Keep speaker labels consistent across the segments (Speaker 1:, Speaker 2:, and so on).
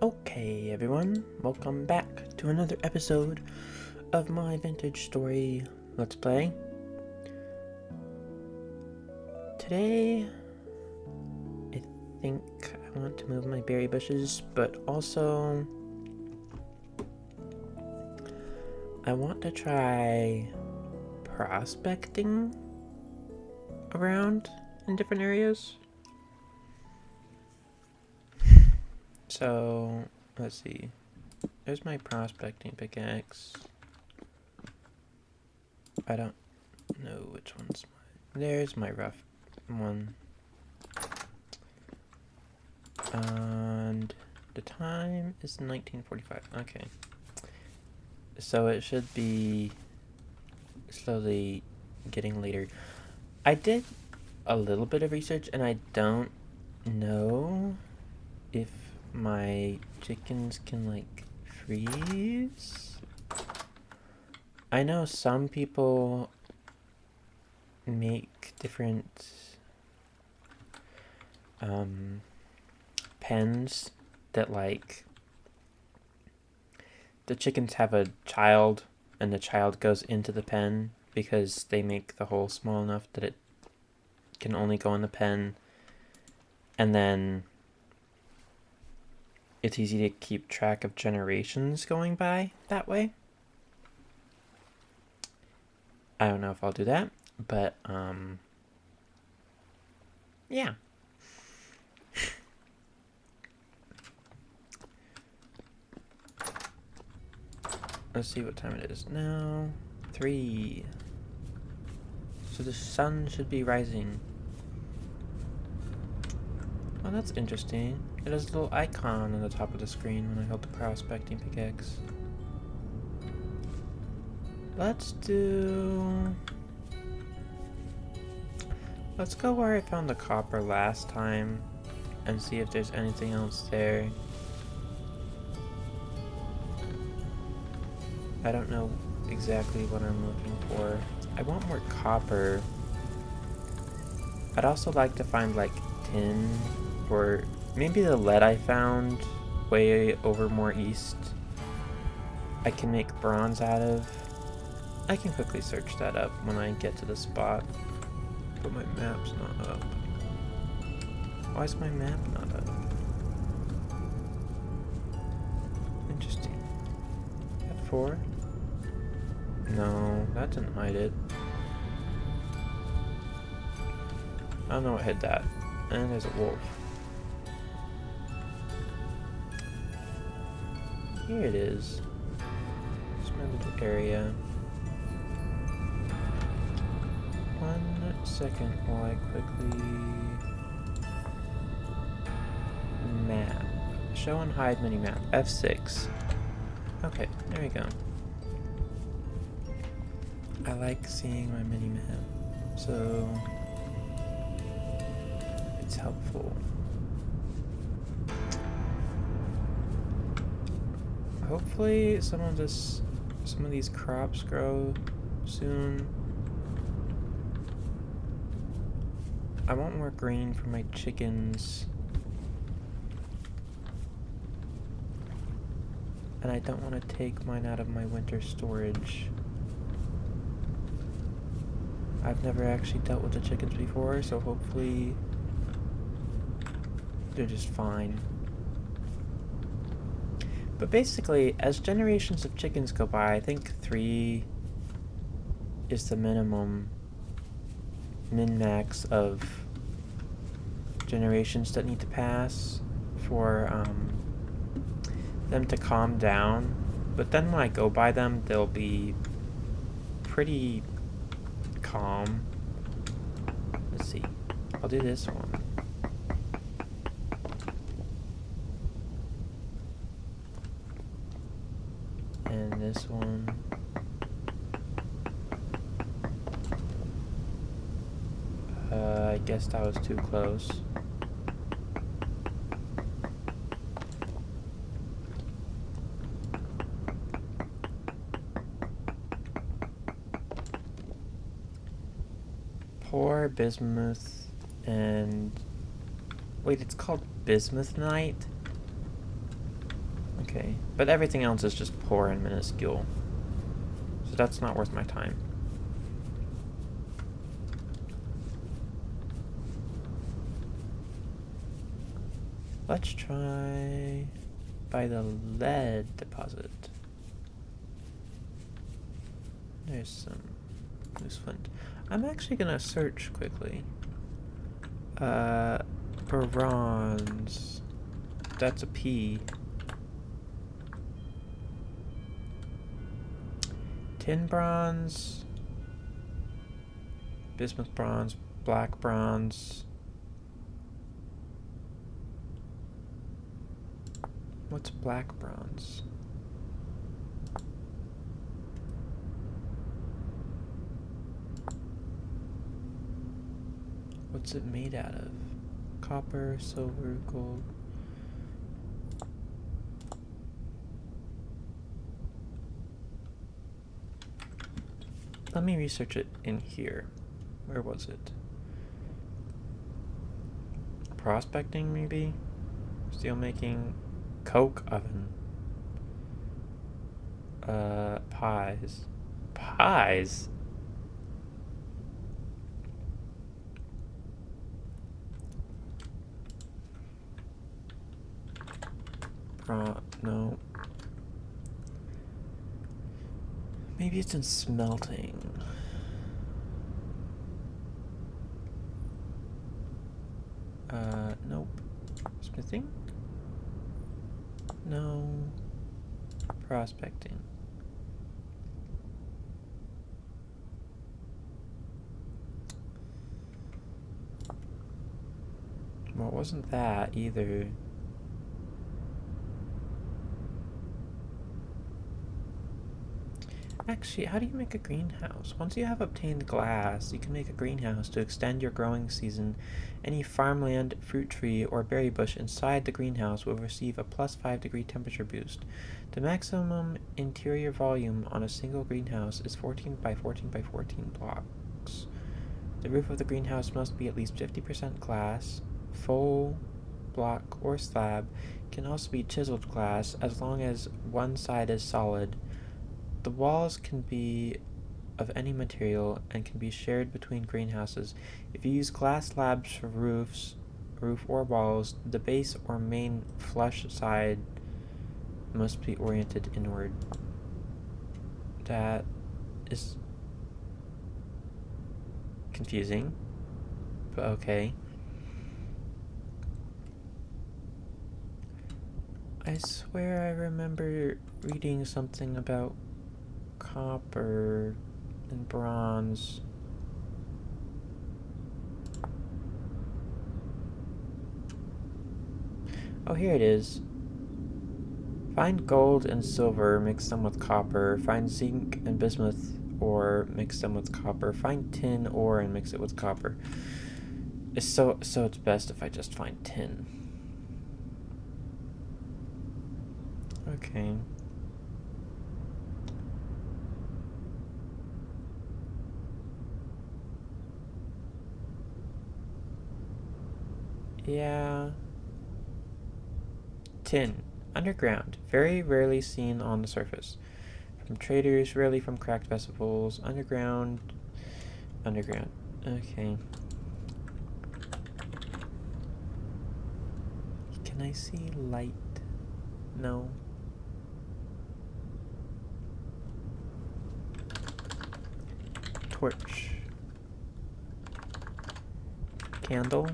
Speaker 1: Okay, everyone, welcome back to another episode of my vintage story Let's Play. Today, I think I want to move my berry bushes, but also I want to try prospecting around in different areas. So, let's see. There's my prospecting pickaxe. I don't know which one's mine. There's my rough one. And the time is 19:45. Okay. So it should be slowly getting later. I did a little bit of research and I don't know if my chickens can like freeze. I know some people make different pens that like the chickens have a child and the child goes into the pen because they make the hole small enough that it can only go in the pen, and then it's easy to keep track of generations going by that way. I don't know if I'll do that, but yeah. Let's see what time it is now. 3. So the sun should be rising. Oh, that's interesting. It has a little icon on the top of the screen when I hold the prospecting pickaxe. Let's go where I found the copper last time and see if there's anything else there. I don't know exactly what I'm looking for. I want more copper. I'd also like to find like tin or maybe the lead I found way over more east I can make bronze out of. I can quickly search that up when I get to the spot. But my map's not up. Why is my map not up? Interesting. F4? No, that didn't hide it. I don't know what hit that. And there's a wolf. Here it is. It's my little area. 1 second while I quickly map. Show and hide minimap. F6. Okay, there we go. I like seeing my minimap, so it's helpful. Hopefully some of these crops grow soon. I want more green for my chickens. And I don't want to take mine out of my winter storage. I've never actually dealt with the chickens before, so hopefully they're just fine. But basically, as generations of chickens go by, I think 3 is the minimum min-max of generations that need to pass for them to calm down. But then when I go by them, they'll be pretty calm. Let's see. I'll do this one. And this one. I guess that was too close. Poor bismuth and... Wait, it's called bismuth night? Okay, but everything else is just poor and minuscule. So that's not worth my time. Let's try by the lead deposit. There's some loose flint. I'm actually gonna search quickly. Bronze. That's a P. Tin bronze. Bismuth bronze. Black bronze. What's black bronze? What's it made out of? Copper, silver, gold. Let me research it in here. Where was it? Prospecting, maybe? Steel making. Coke oven. Pies. Pies? No. Maybe it's in smelting. Nope. Smithing? No. Prospecting. Well, it wasn't that either. Actually, how do you make a greenhouse? Once you have obtained glass, you can make a greenhouse to extend your growing season. Any farmland, fruit tree, or berry bush inside the greenhouse will receive a plus 5-degree temperature boost. The maximum interior volume on a single greenhouse is 14 by 14 by 14 blocks. The roof of the greenhouse must be at least 50% glass. Full block or slab can also be chiseled glass as long as one side is solid. The walls can be of any material and can be shared between greenhouses. If you use glass slabs for roof or walls, the base or main flush side must be oriented inward. That is confusing, but okay. I swear I remember reading something about copper and bronze. Oh, here it is. Find gold and silver, mix them with copper. Find zinc and bismuth ore, mix them with copper. Find tin ore and mix it with copper. So it's best if I just find tin. Okay. Yeah. Tin. Underground. Very rarely seen on the surface. From traders, rarely from cracked vessels. Underground. Underground. Okay. Can I see light? No. Torch. Candle.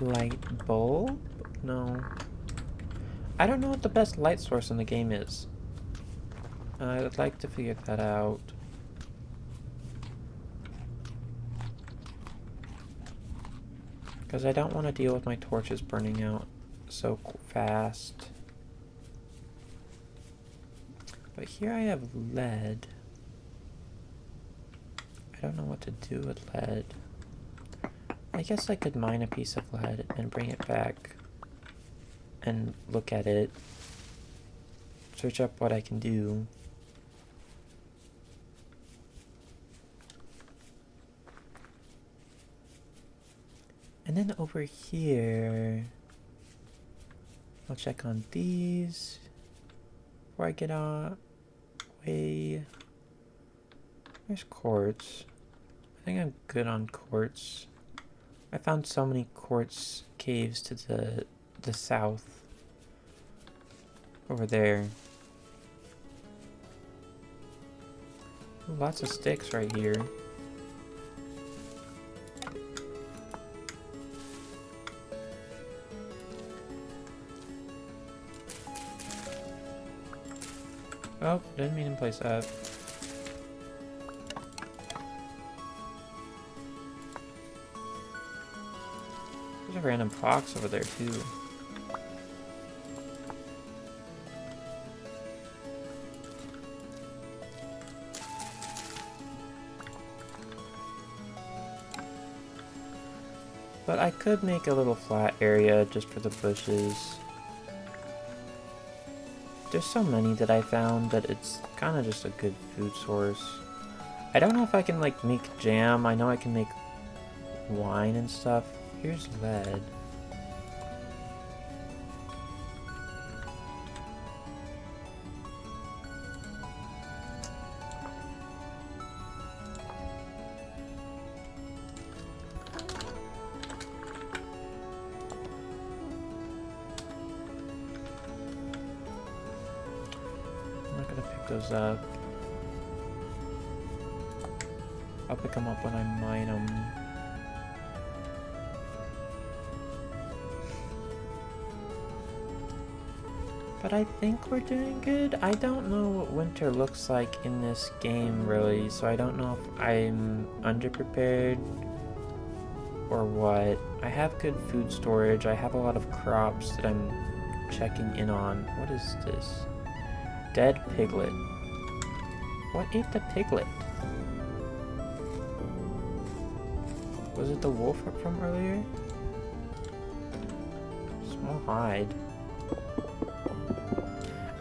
Speaker 1: Light bulb? No. I don't know what the best light source in the game is. I'd like to figure that out. Because I don't want to deal with my torches burning out so fast. But here I have lead. I don't know what to do with lead. I guess I could mine a piece of lead and bring it back and look at it. Search up what I can do. And then over here, I'll check on these before I get away. There's quartz. I think I'm good on quartz. I found so many quartz caves to the south. Over there. Ooh, lots of sticks right here. Oh, didn't mean to place that. There's a random fox over there too. But I could make a little flat area just for the bushes. There's so many that I found that it's kind of just a good food source. I don't know if I can like make jam. I know I can make wine and stuff. Here's lead. I'm not gonna pick those up. I'll pick them up when I mine them. But I think we're doing good. I don't know what winter looks like in this game really, so I don't know if I'm underprepared or what. I have good food storage. I have a lot of crops that I'm checking in on. What is this? Dead piglet. What ate the piglet? Was it the wolf from earlier? Small hide.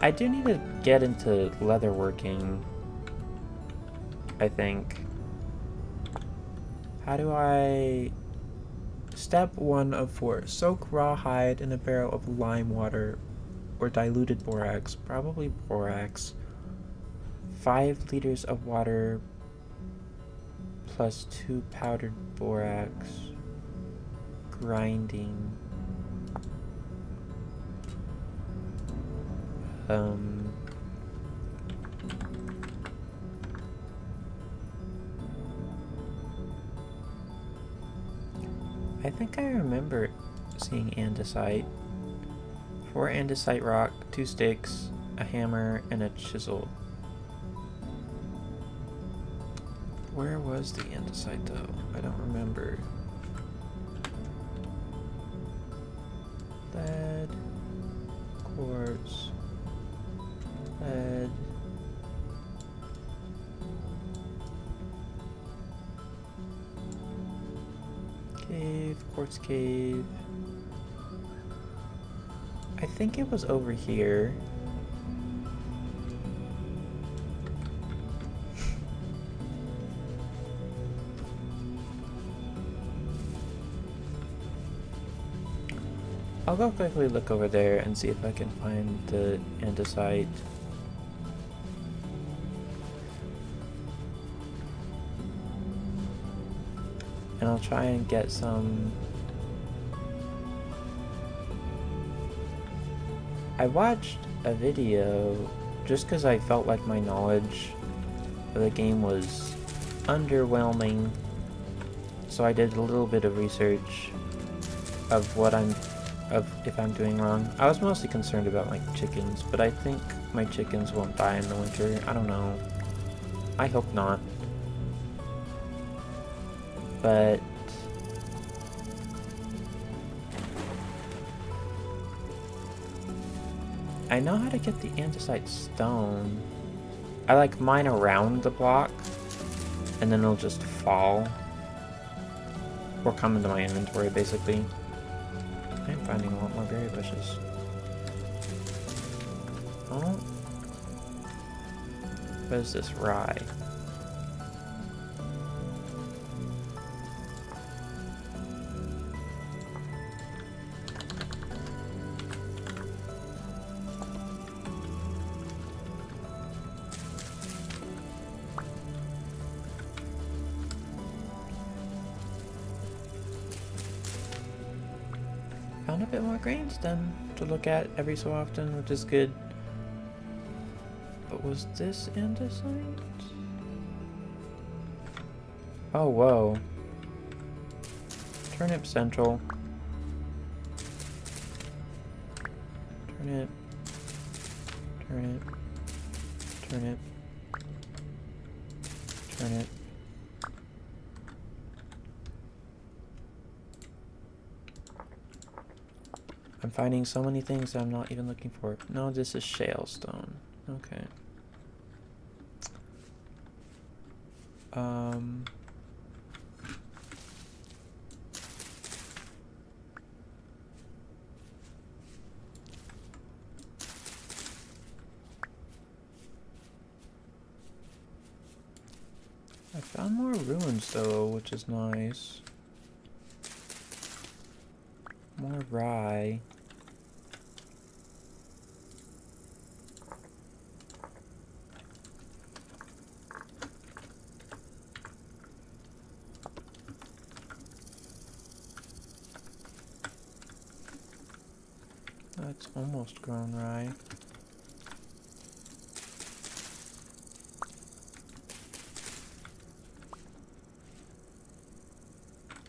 Speaker 1: I do need to get into leatherworking, I think. How do I... Step 1 of 4. Soak raw hide in a barrel of lime water or diluted borax, probably borax. 5 liters of water plus 2 powdered borax. Grinding. I think I remember seeing andesite. 4 andesite rock, 2 sticks, a hammer, and a chisel. Where was the andesite though? I don't remember. Lead, quartz, lead. Cave, quartz cave. I think it was over here. I'll go quickly look over there and see if I can find the andesite. And I'll try and get some. I watched a video just because I felt like my knowledge of the game was underwhelming. So I did a little bit of research of if I'm doing wrong. I was mostly concerned about like chickens, but I think my chickens won't die in the winter. I don't know. I hope not. But I know how to get the andesite stone. I like mine around the block and then it'll just fall or come into my inventory basically. I'm finding a lot more berry bushes. Oh. What is this? Rye. found a bit more grain stem to look at every so often, which is good. But was this andesite? Oh, whoa. Turnip Central. Turnip. Turnip. Turnip. Turnip. I'm finding so many things that I'm not even looking for. No, this is shale stone. Okay. I found more ruins though, which is nice. More rye. That's almost grown rye.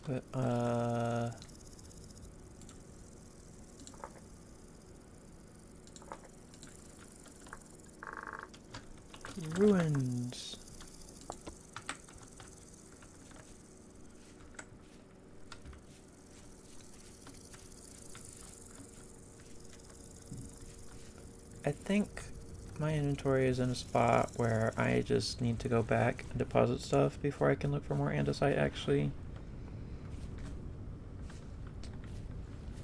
Speaker 1: But, ruins. I think my inventory is in a spot where I just need to go back and deposit stuff before I can look for more andesite, actually.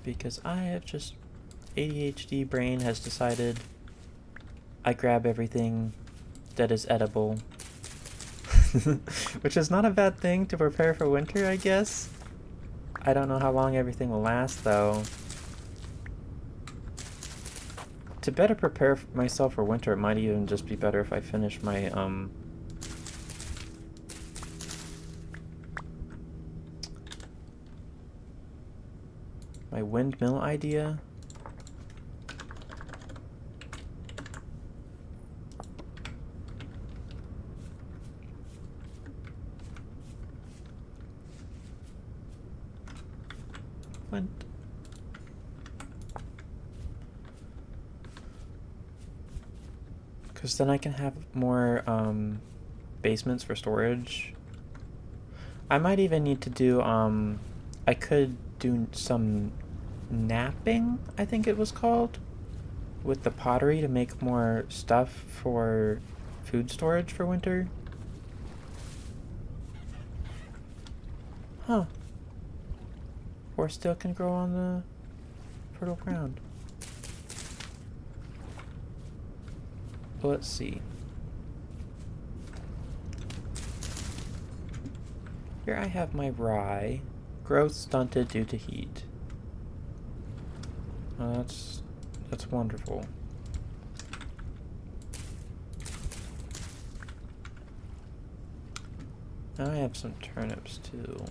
Speaker 1: Because I have just... ADHD brain has decided I grab everything that is edible. Which is not a bad thing to prepare for winter, I guess. I don't know how long everything will last, though. To better prepare myself for winter, it might even just be better if I finish my, my windmill idea. Flint. Because then I can have more basements for storage. I might even need to do, I could do some napping, I think it was called, with the pottery to make more stuff for food storage for winter. Huh. Horse still can grow on the fertile ground. Let's see. Here I have my rye. Growth stunted due to heat. Oh, that's wonderful. Now I have some turnips too.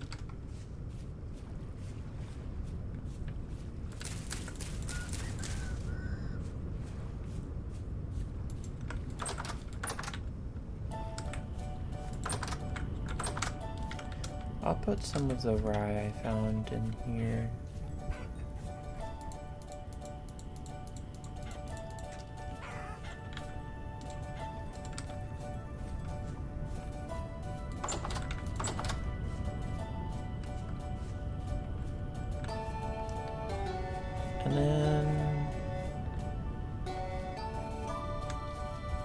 Speaker 1: I'll put some of the rye I found in here. And then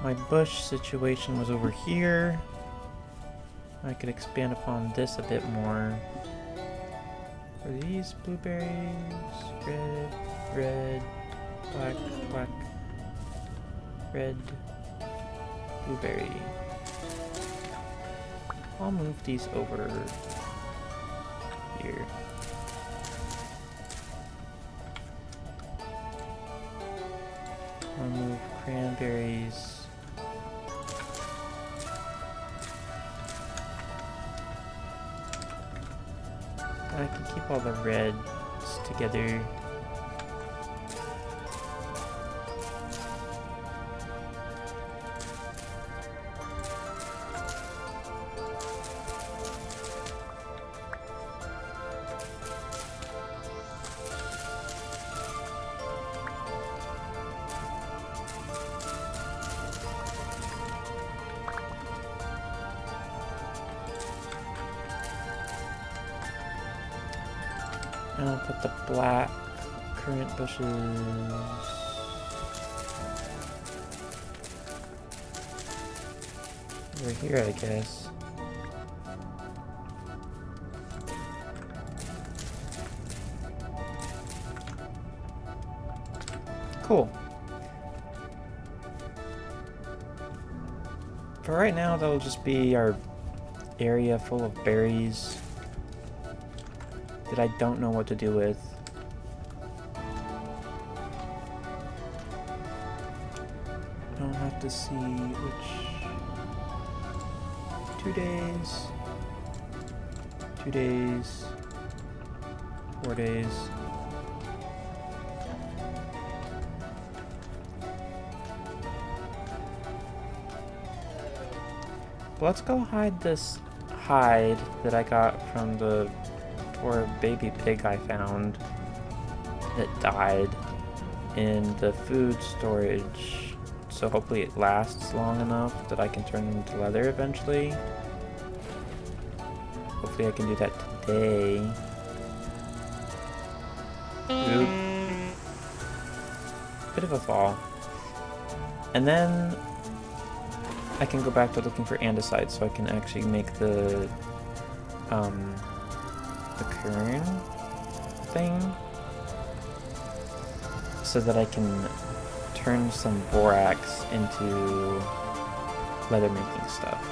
Speaker 1: my bush situation was over here. I could expand upon this a bit more. Are these blueberries? Red, red, black, black, red, blueberry. I'll move these over here. I'll move cranberries. I can keep all the reds together. And I'll put the black currant bushes over here, I guess. Cool. For right now, that'll just be our area full of berries that I don't know what to do with. I'll have to see which 2 days, 2 days, 4 days. Let's go hide this hide that I got from the poor baby pig I found that died in the food storage. So hopefully it lasts long enough that I can turn it into leather eventually. Hopefully I can do that today. Oop. Bit of a fall. And then I can go back to looking for andesite so I can actually make the kern thing so that I can turn some borax into leather making stuff.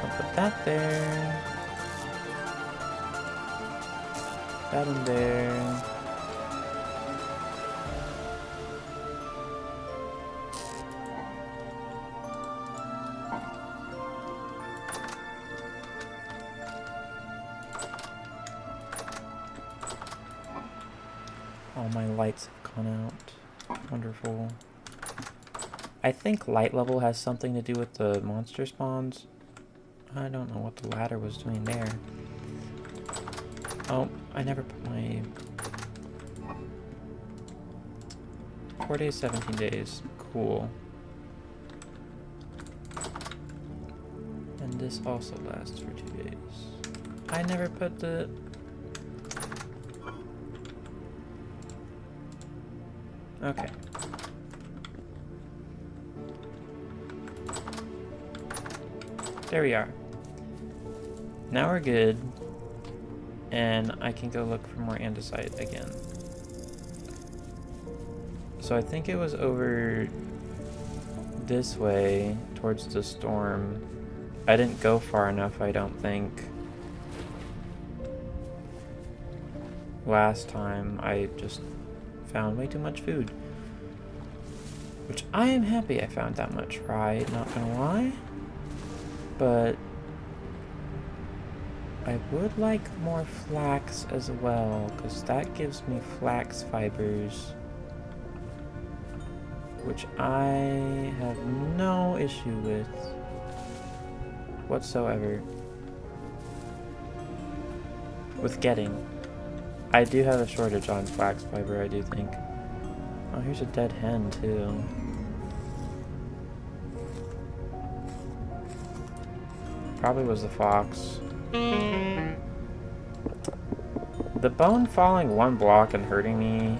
Speaker 1: I'll put that there. That in there. All my lights have gone out. Wonderful. I think light level has something to do with the monster spawns. I don't know what the ladder was doing there. Oh, I never put my 4 days, 17 days. Cool. And this also lasts for 2 days. I never put the... Okay. There we are. Now we're good. And I can go look for more andesite again. So I think it was over this way towards the storm. I didn't go far enough, I don't think. Last time I just found way too much food. Which I am happy I found that much rye, not gonna lie. But I would like more flax as well, because that gives me flax fibers, which I have no issue with whatsoever with getting. I do have a shortage on flax fiber, I do think. Oh, here's a dead hen too. Probably was the fox. The bone falling 1 block and hurting me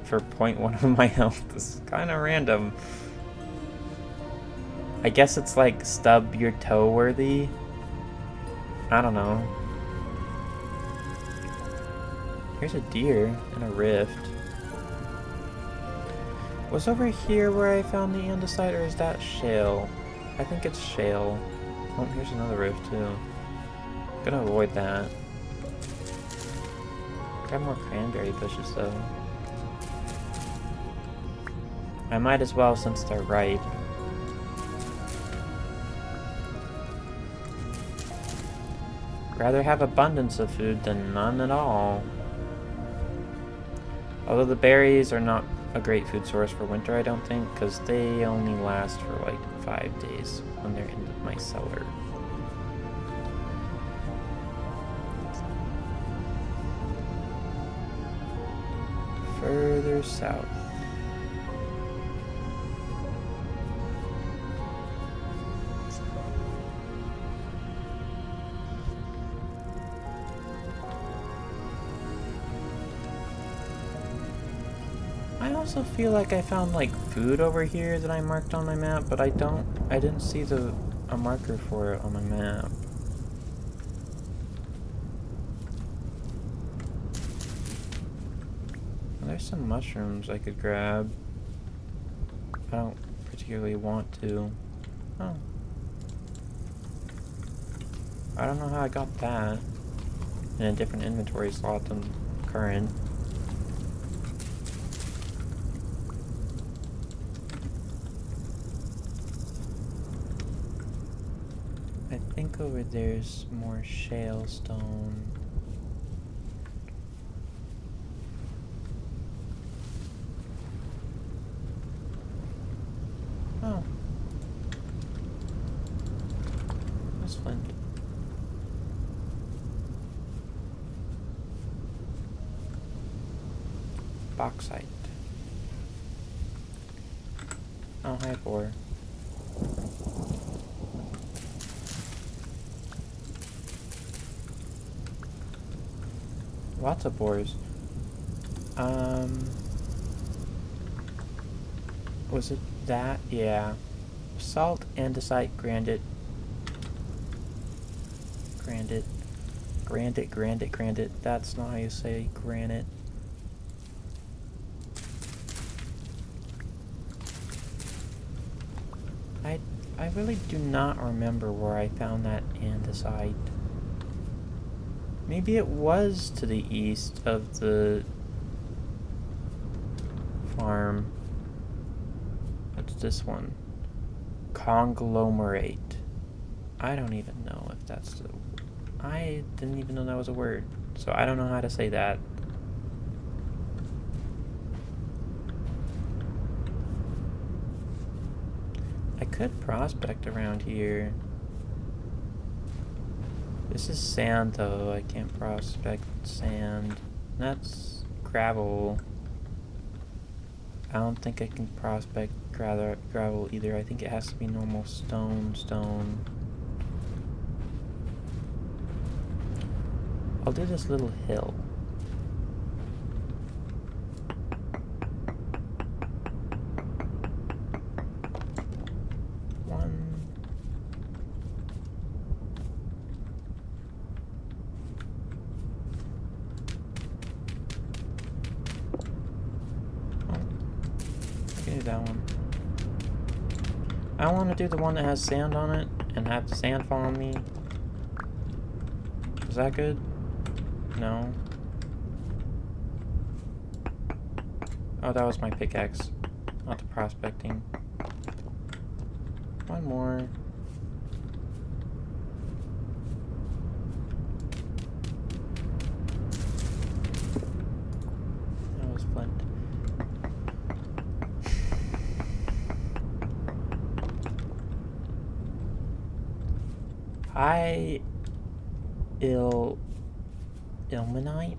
Speaker 1: for 0.1 of my health is kind of random. I guess it's like stub your toe worthy. I don't know. Here's a deer in a rift. Was over here where I found the andesite, or is that shale? I think it's shale. Oh, here's another rift too. Gonna avoid that. Grab more cranberry bushes though. I might as well since they're ripe. Rather have abundance of food than none at all. Although the berries are not a great food source for winter, I don't think, because they only last for like 5 days when they're in my cellar. Further south. also feel like I found like food over here that I marked on my map, but I didn't see a marker for it on my map. There's some mushrooms I could grab. I don't particularly want to. Oh. I don't know how I got that in a different inventory slot than current. I think over there's more shale stone. Oh. There's flint. Bauxite. Oh, hi, boar. Lots of boars. Was it that? Yeah. Salt, andesite, granite. Granite. That's not how you say granite. I really do not remember where I found that andesite. Maybe it was to the east of the farm. What's this one? Conglomerate. I don't even know if that's the... I didn't even know that was a word. So I don't know how to say that. I could prospect around here. This is sand though, I can't prospect sand. That's gravel. I don't think I can prospect gravel either. I think it has to be normal stone. I'll do this little hill. That one. I want to do the one that has sand on it and have the sand fall on me. Is that good? No. Oh, that was my pickaxe, not the prospecting. One more. That was flint. Ilmenite?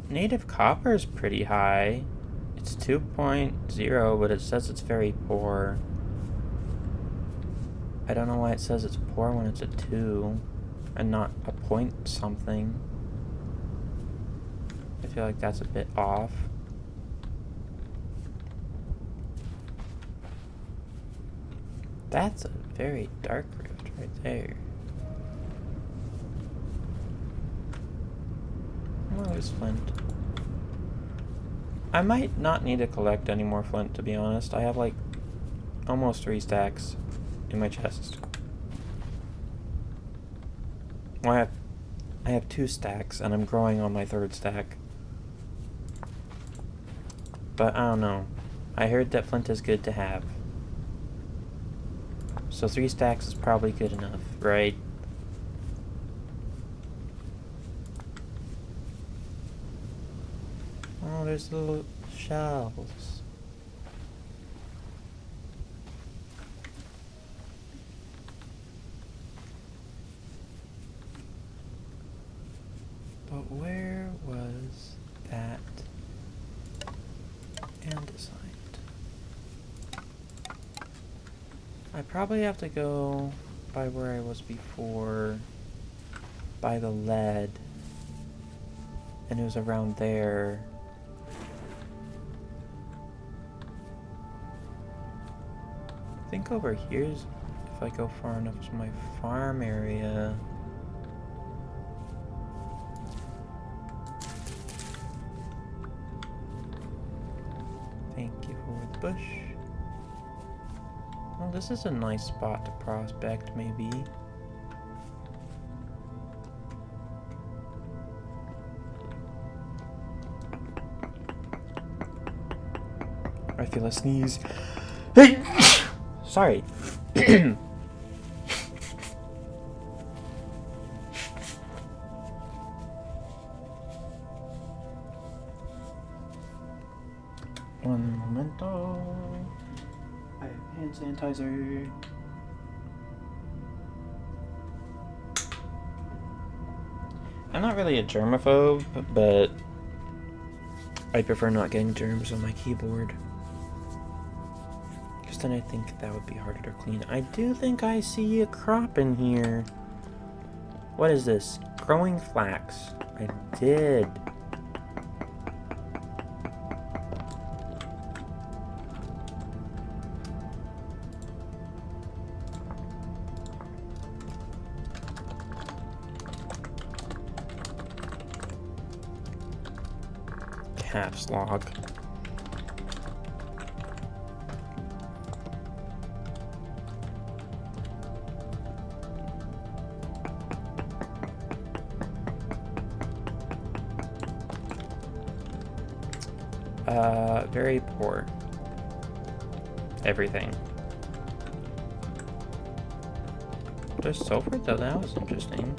Speaker 1: Native copper is pretty high. It's 2.0, but it says it's very poor. I don't know why it says it's poor when it's a 2 and not a point something. I feel like that's a bit off. That's a very dark rift right there. Oh, there's flint. I might not need to collect any more flint, to be honest. I have like almost 3 stacks in my chest. Well, I have 2 stacks, and I'm growing on my 3rd stack. But I don't know. I heard that flint is good to have. So 3 stacks is probably good enough, right? Oh, there's little shells. But where was that andesite? I probably have to go by where I was before, by the lead, and it was around there. think over here's if I go far enough to my farm area. Thank you for the bush. Well, this is a nice spot to prospect, maybe. I feel a sneeze. Sorry. One momento. I have hand sanitizer. I'm not really a germaphobe, but I prefer not getting germs on my keyboard. Because then I think that would be harder to clean. I do think I see a crop in here. What is this? Growing flax. I did. Caps log. Very poor. Everything. There's sulfur though, that was interesting.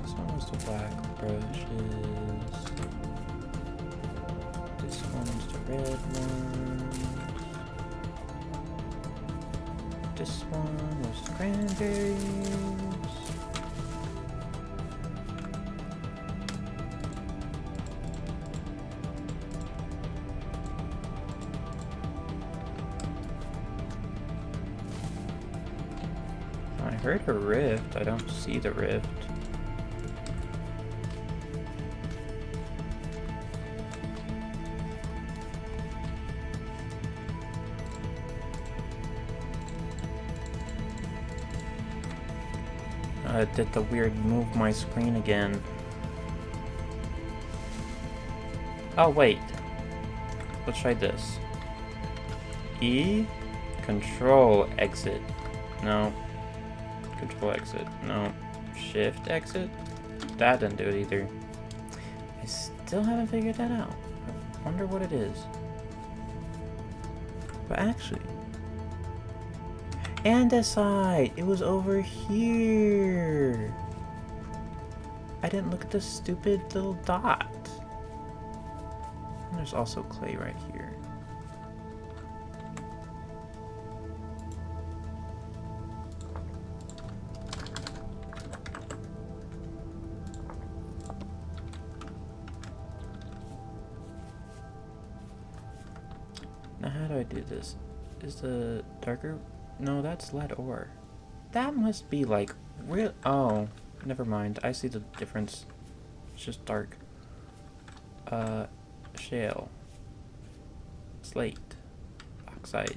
Speaker 1: This one was the black brushes. This one's the red one. This one was the cranberries. I heard a rift. I don't see the rift. Did the weird move my screen again. Oh wait. Let's try this. E? Control exit. No. Control exit. No. Shift exit? That didn't do it either. I still haven't figured that out. I wonder what it is. But actually... Andesite! It was over here! I didn't look at the stupid little dot. And there's also clay right here. Now how do I do this? Is the darker... No, that's lead ore. That must be like real. Oh, never mind. I see the difference. It's just dark. Shale. Slate. Oxide.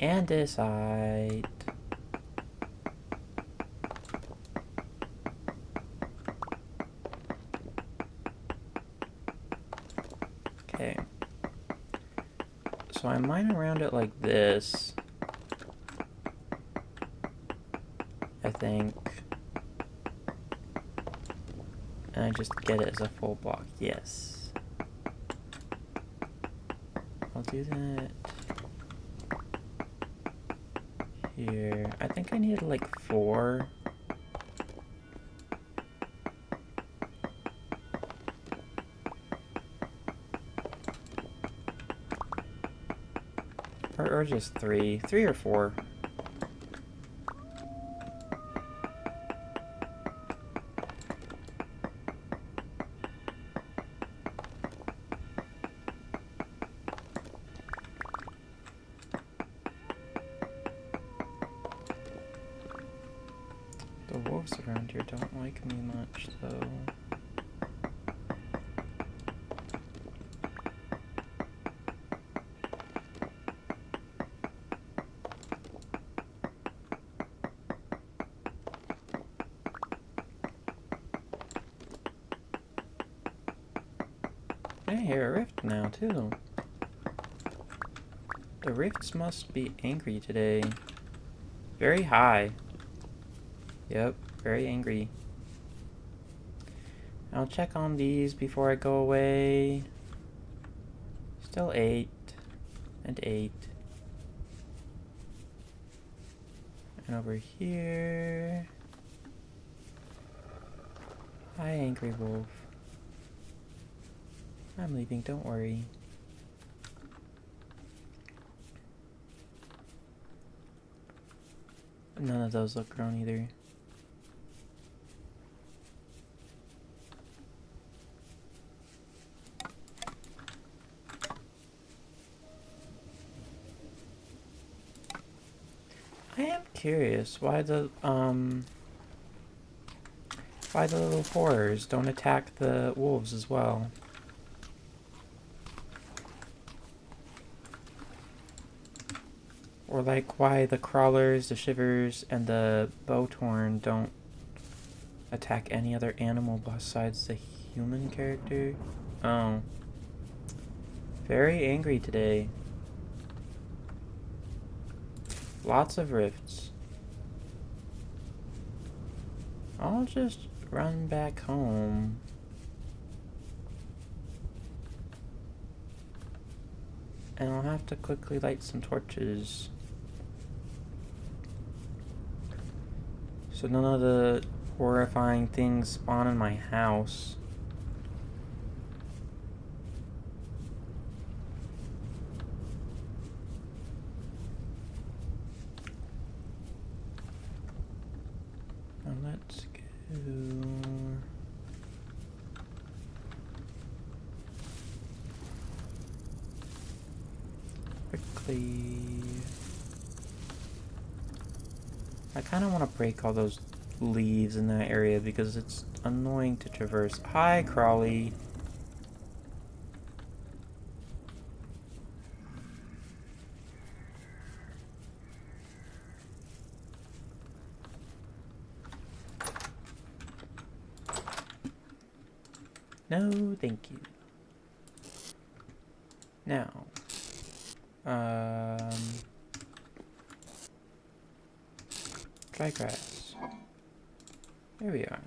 Speaker 1: Andesite. Okay. So I mine around it like this, I think, and I just get it as a full block. Yes. I'll do that here. I think I needed like 4. Or just 3. 3 or 4. The wolves around here don't like me much, though. I hear a rift now, too. The rifts must be angry today. Very high. Yep, very angry. I'll check on these before I go away. Still 8 and 8. And over here. Hi, angry wolf. I'm leaving, don't worry. None of those look grown either. I am curious why the little horrors don't attack the wolves as well. Or like why the crawlers, the shivers, and the bowtorn don't attack any other animal besides the human character. Oh. Very angry today. Lots of rifts. I'll just run back home. And I'll have to quickly light some torches. So none of the horrifying things spawn in my house. Now let's go. Quickly. I kind of want to break all those leaves in that area because it's annoying to traverse. Hi, Crawley. No, thank you. Now, dry grass. There we are.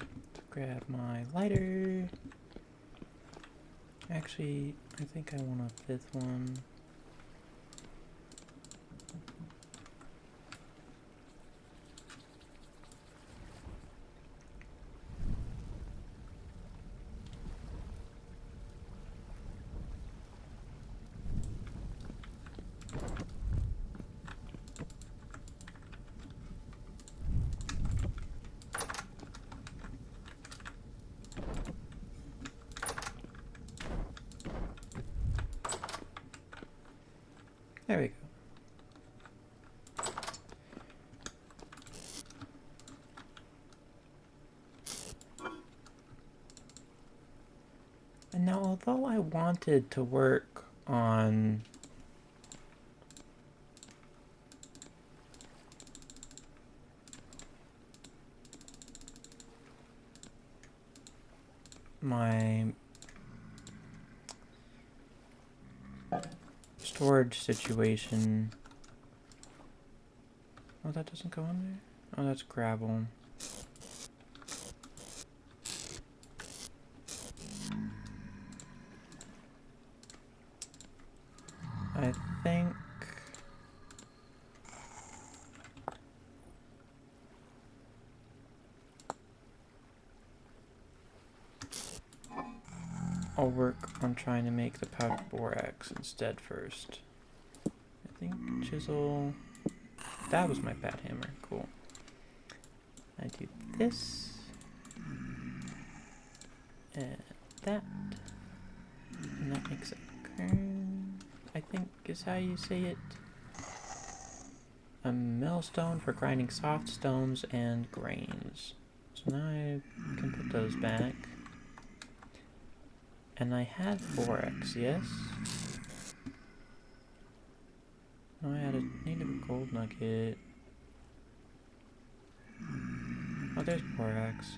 Speaker 1: Let's grab my lighter. Actually, I think I want a 5th one. There we go. And now, although I wanted to work on my storage situation. Oh, that doesn't go in there? Oh, that's gravel. I think I'll work on trying to make the powdered borax instead first. I think chisel. That was my bad hammer. Cool. I do this. And that. And that makes a kern, I think is how you say it. A millstone for grinding soft stones and grains. So now I can put those back. And I had borax, yes? No, I had a native gold nugget. Oh, there's borax.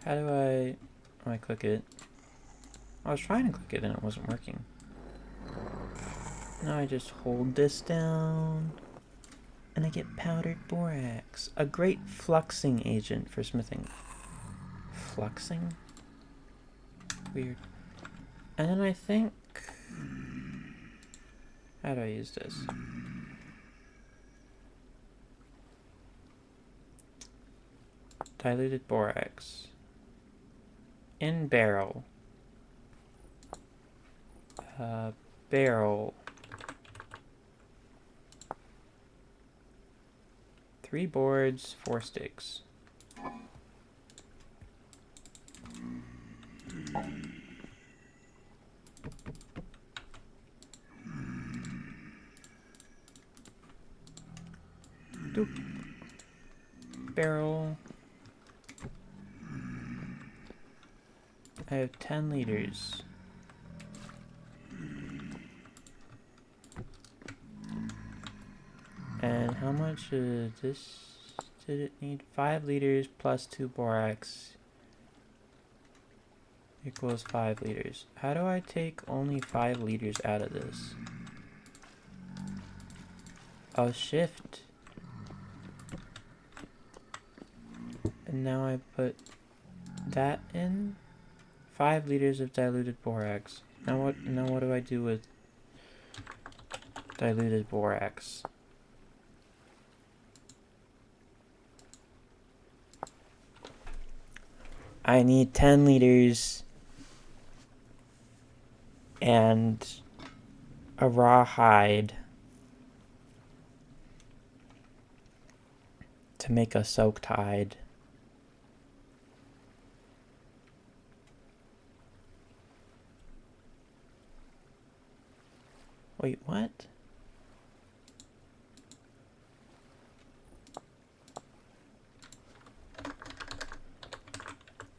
Speaker 1: How do I... Oh, I click it. I was trying to click it and it wasn't working. Now I just hold this down. And I get powdered borax. A great fluxing agent for smithing. Fluxing? Weird. And then I think... How do I use this? Diluted borax. In barrel. Barrel. 3 boards, 4 sticks. Doop. Barrel. I have 10 liters. And how much did it need? 5 liters plus 2 borax equals 5 liters. How do I take only 5 liters out of this? Oh, shift. And now I put that in. 5 liters of diluted borax. Now what do I do with diluted borax? I need 10 liters and a raw hide to make a soaked hide. Wait, what?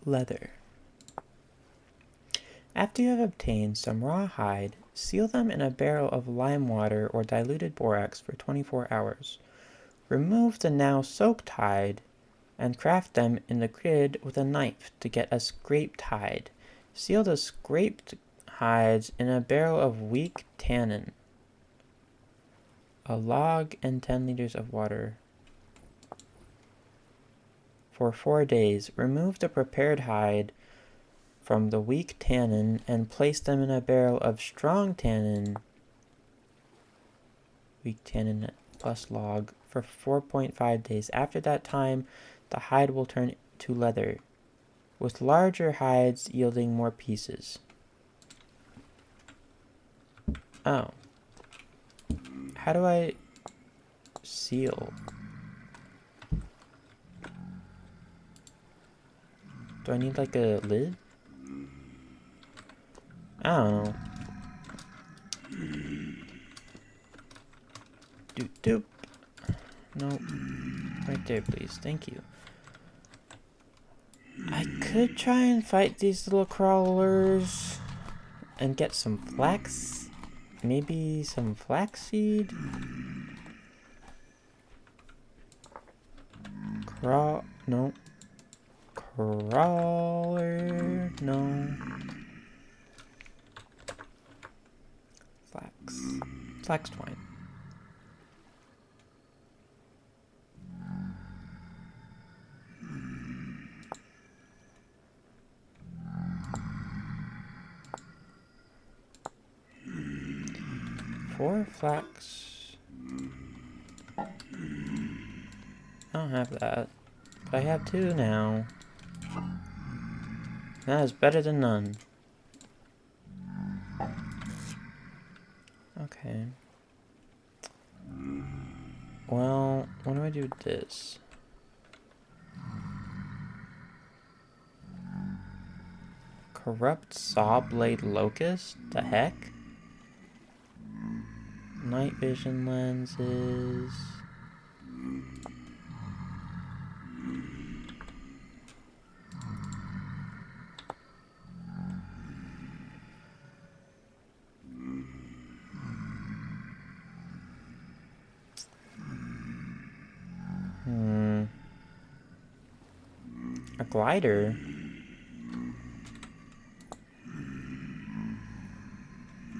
Speaker 1: Leather. After you have obtained some raw hide, seal them in a barrel of lime water or diluted borax for 24 hours. Remove the now soaked hide and craft them in the grid with a knife to get a scraped hide. Seal the scraped hides in a barrel of weak tannin, a log, and 10 liters of water. For 4 days, remove the prepared hide from the weak tannin and place them in a barrel of strong tannin, weak tannin plus log, for 4.5 days. After that time, the hide will turn to leather, with larger hides yielding more pieces. Oh. How do I seal? Do I need like a lid? I don't know. Doop doop. Nope. Right there, please. Thank you. I could try and fight these little crawlers and get some flax. Maybe some flaxseed? No. Crawler? No. Flax twine. Four flax. I don't have that, but I have 2 now. That is better than none. Okay. Well, what do I do with this? Corrupt saw blade locust? The heck? Night vision lenses. A glider?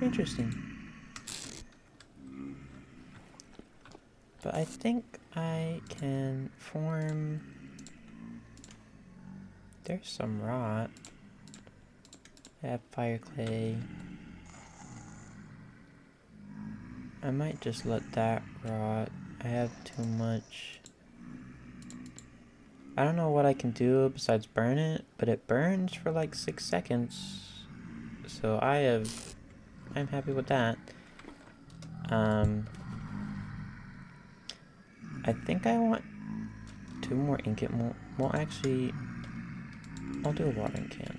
Speaker 1: Interesting. But I think I can form... There's some rot. I have fire clay. I might just let that rot. I have too much. I don't know what I can do besides burn it, but it burns for like 6 seconds. So I'm happy with that. I think I want 2 more ingot molds. Well, actually, I'll do a watering can.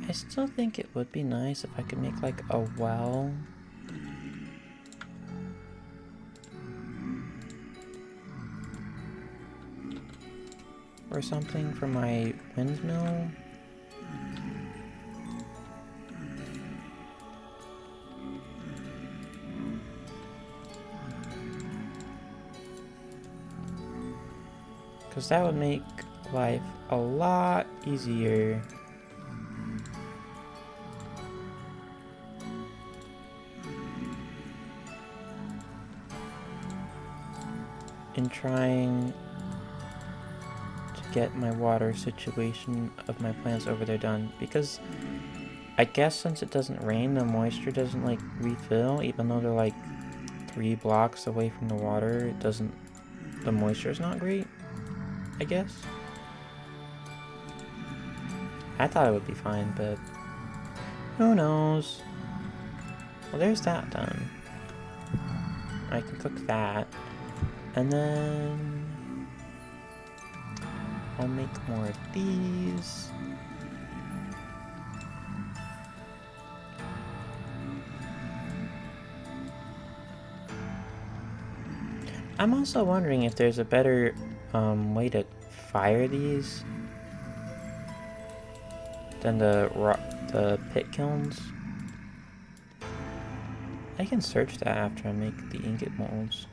Speaker 1: I still think it would be nice if I could make like a well. Or something for my windmill. Because that would make life a lot easier. In trying to get my water situation of my plants over there done, because I guess since it doesn't rain, the moisture doesn't like refill, even though they're like 3 blocks away from the water. It doesn't, the moisture's not great, I guess. I thought it would be fine, but who knows. Well, there's that done. I can cook that. And then I'll make more of these. I'm also wondering if there's a better way to fire these than the pit kilns. I can search that after I make the ingot molds.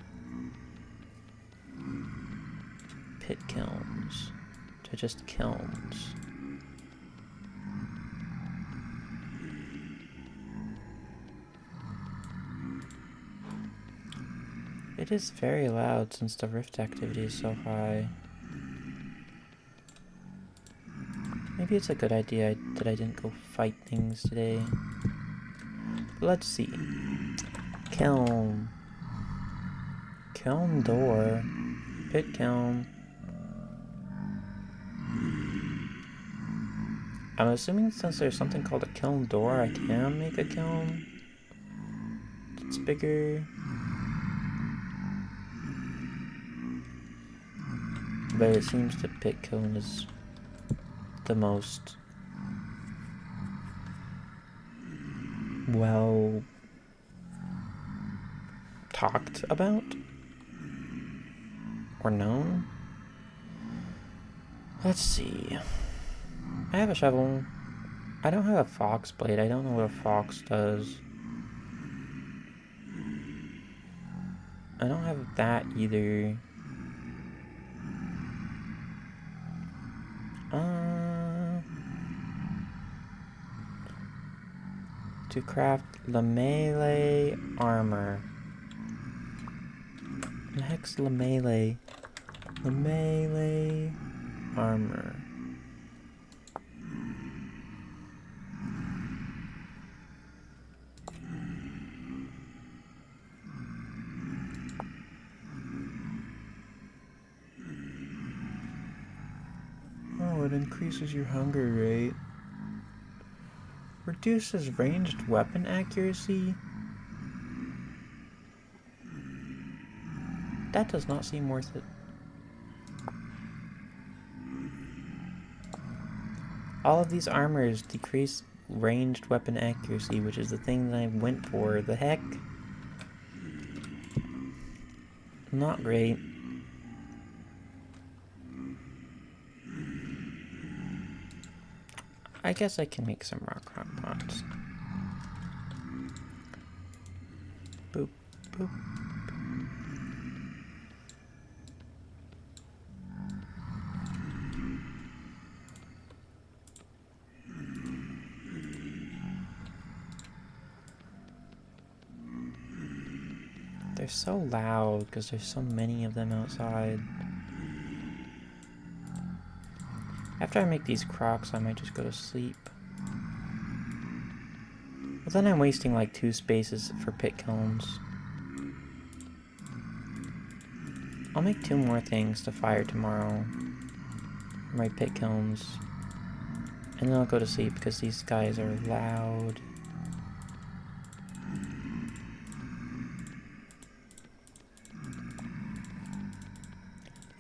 Speaker 1: Pit kilns. To just kilns. It is very loud since the rift activity is so high. Maybe it's a good idea that I didn't go fight things today. Let's see. Kiln. Kiln door. Pit kiln. I'm assuming since there's something called a kiln door, I can make a kiln that's bigger. But it seems the pit kiln is the most well talked about or known. Let's see. I have a shovel. I don't have a fox blade. I don't know what a fox does. I don't have that either. To craft melee armor. What the heck's melee? Melee armor. it increases your hunger rate. Reduces ranged weapon accuracy. That does not seem worth it. All of these armors decrease ranged weapon accuracy, which is the thing that I went for. The heck? Not great. I guess I can make some rock pots. Boop, boop. They're so loud because there's so many of them outside. After I make these crocs, I might just go to sleep. But then I'm wasting like 2 spaces for pit kilns. I'll make 2 more things to fire tomorrow. My pit kilns. And then I'll go to sleep because these guys are loud.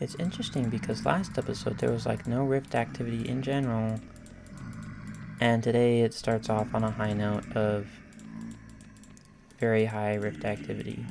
Speaker 1: It's interesting because last episode there was like no rift activity in general, and today it starts off on a high note of very high rift activity.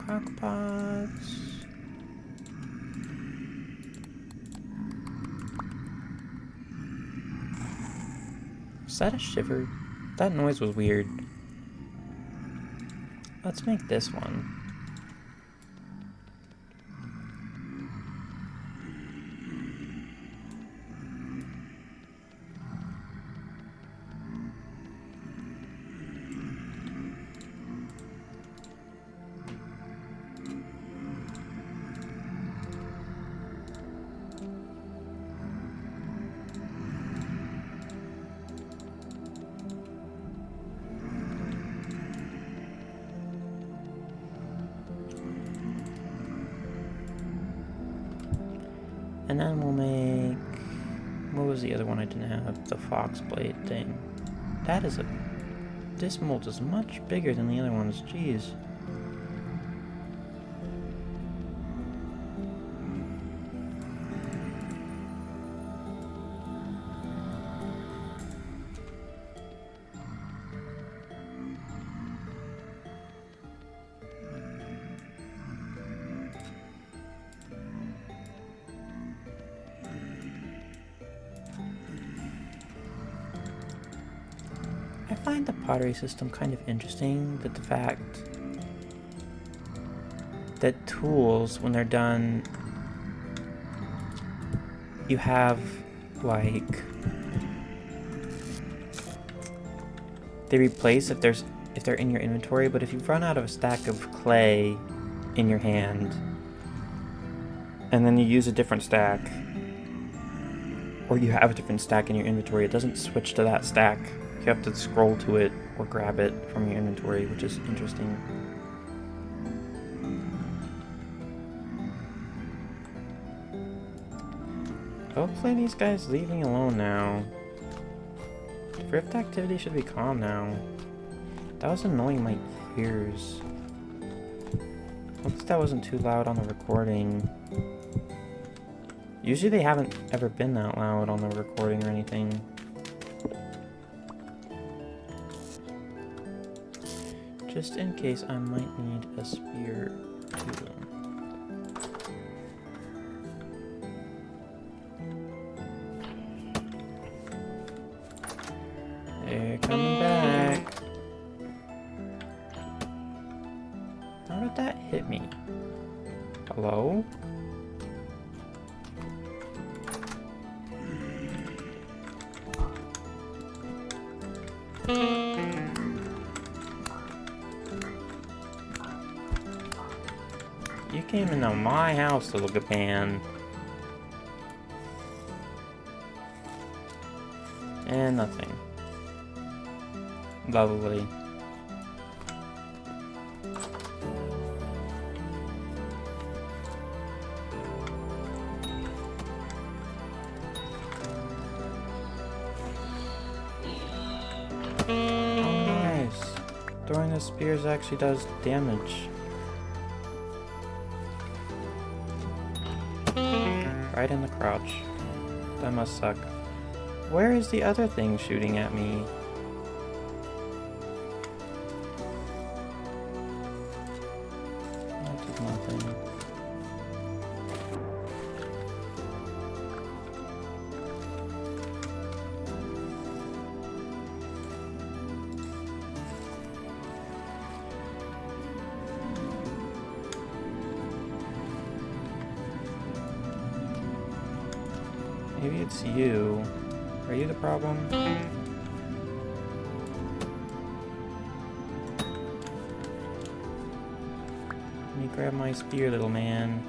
Speaker 1: Crockpots. Is that a shiver? That noise was weird. Let's make this one. And then we'll make... What was the other one I didn't have? The fox blade thing. That is a... This mold is much bigger than the other ones. Jeez. I find the pottery system kind of interesting, that the fact that tools, when they're done, you have, like, they replace if they're in your inventory, but if you run out of a stack of clay in your hand, and then you use a different stack, or you have a different stack in your inventory, it doesn't switch to that stack. You have to scroll to it or grab it from your inventory, which is interesting. Hopefully these guys leave me alone now. Rift activity should be calm now. That was annoying my ears. Hopefully that wasn't too loud on the recording. Usually they haven't ever been that loud on the recording or anything. Just in case I might need a spear too. They're coming back. How did that hit me? Hello? You came into my house, little Gapan. And nothing. Lovely. Oh, nice. Throwing the spears actually does damage. Right in the crotch. That must suck. Where is the other thing shooting at me? That did nothing. Maybe it's you. Are you the problem? Let me grab my spear, little man.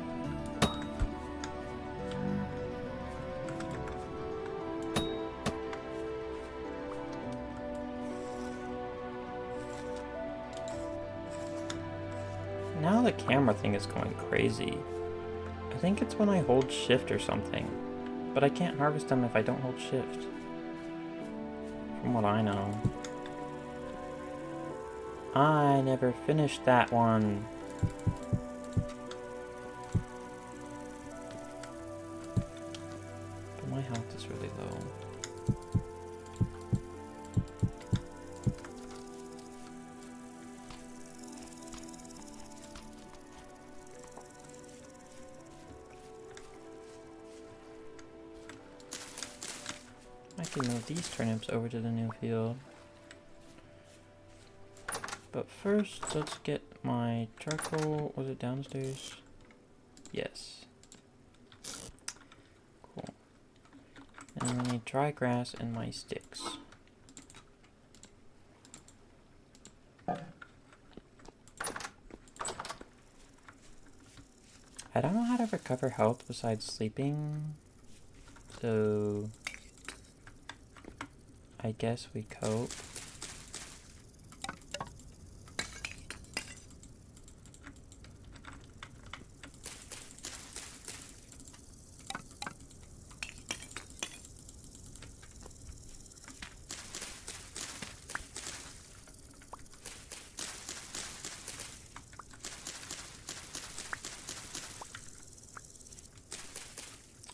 Speaker 1: Now the camera thing is going crazy. I think it's when I hold shift or something. But I can't harvest them if I don't hold shift. From what I know. I never finished that one. But my health is really low. I can move these turnips over to the new field. But first, let's get my charcoal. Was it downstairs? Yes. Cool. And I need dry grass and my sticks. I don't know how to recover health besides sleeping. So I guess we cope.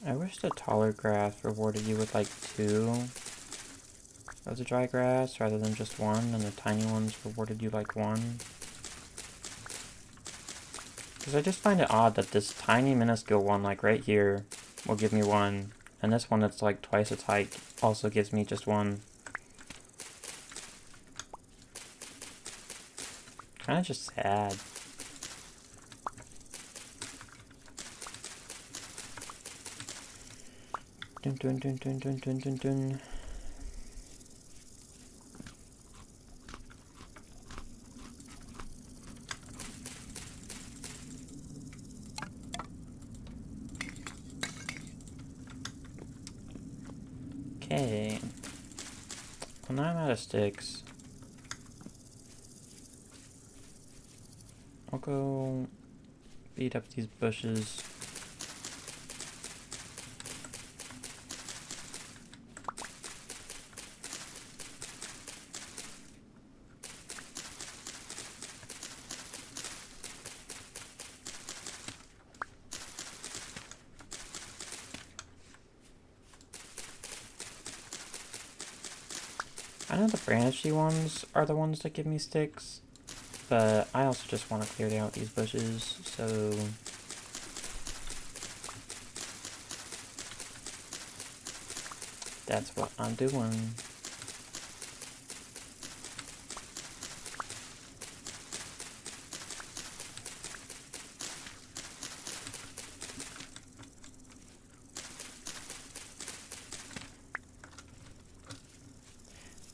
Speaker 1: I wish the taller grass rewarded you with like 2 of the dry grass rather than just 1, and the tiny ones rewarded you like 1. Because I just find it odd that this tiny minuscule one, like right here, will give me 1, and this one that's like twice its height also gives me just 1. Kind of just sad. Dun dun dun dun dun dun dun dun. Okay. Well, now I'm out of sticks. I'll go beat up these bushes. I know the branchy ones are the ones that give me sticks, but I also just want to clear out these bushes, so that's what I'm doing.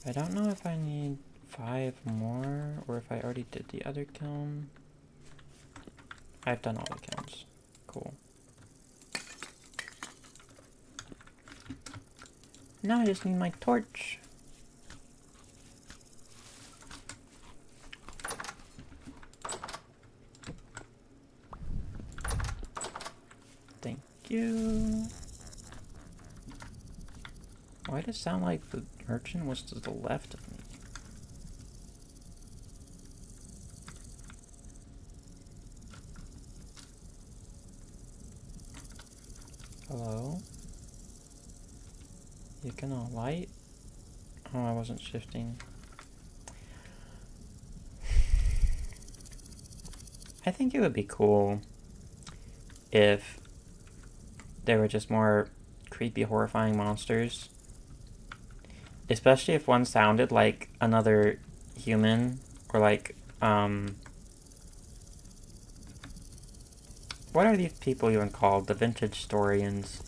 Speaker 1: I I don't know if I need 5 more or if I already did the other kiln. I've done all the kilns. Cool. Now I just need my torch. Thank you. Why does it sound like the merchant was to the left of me? Hello? You gonna light? Oh, I wasn't shifting. I think it would be cool if there were just more creepy, horrifying monsters. Especially if one sounded like another human, or like, what are these people even called? The vintage historians.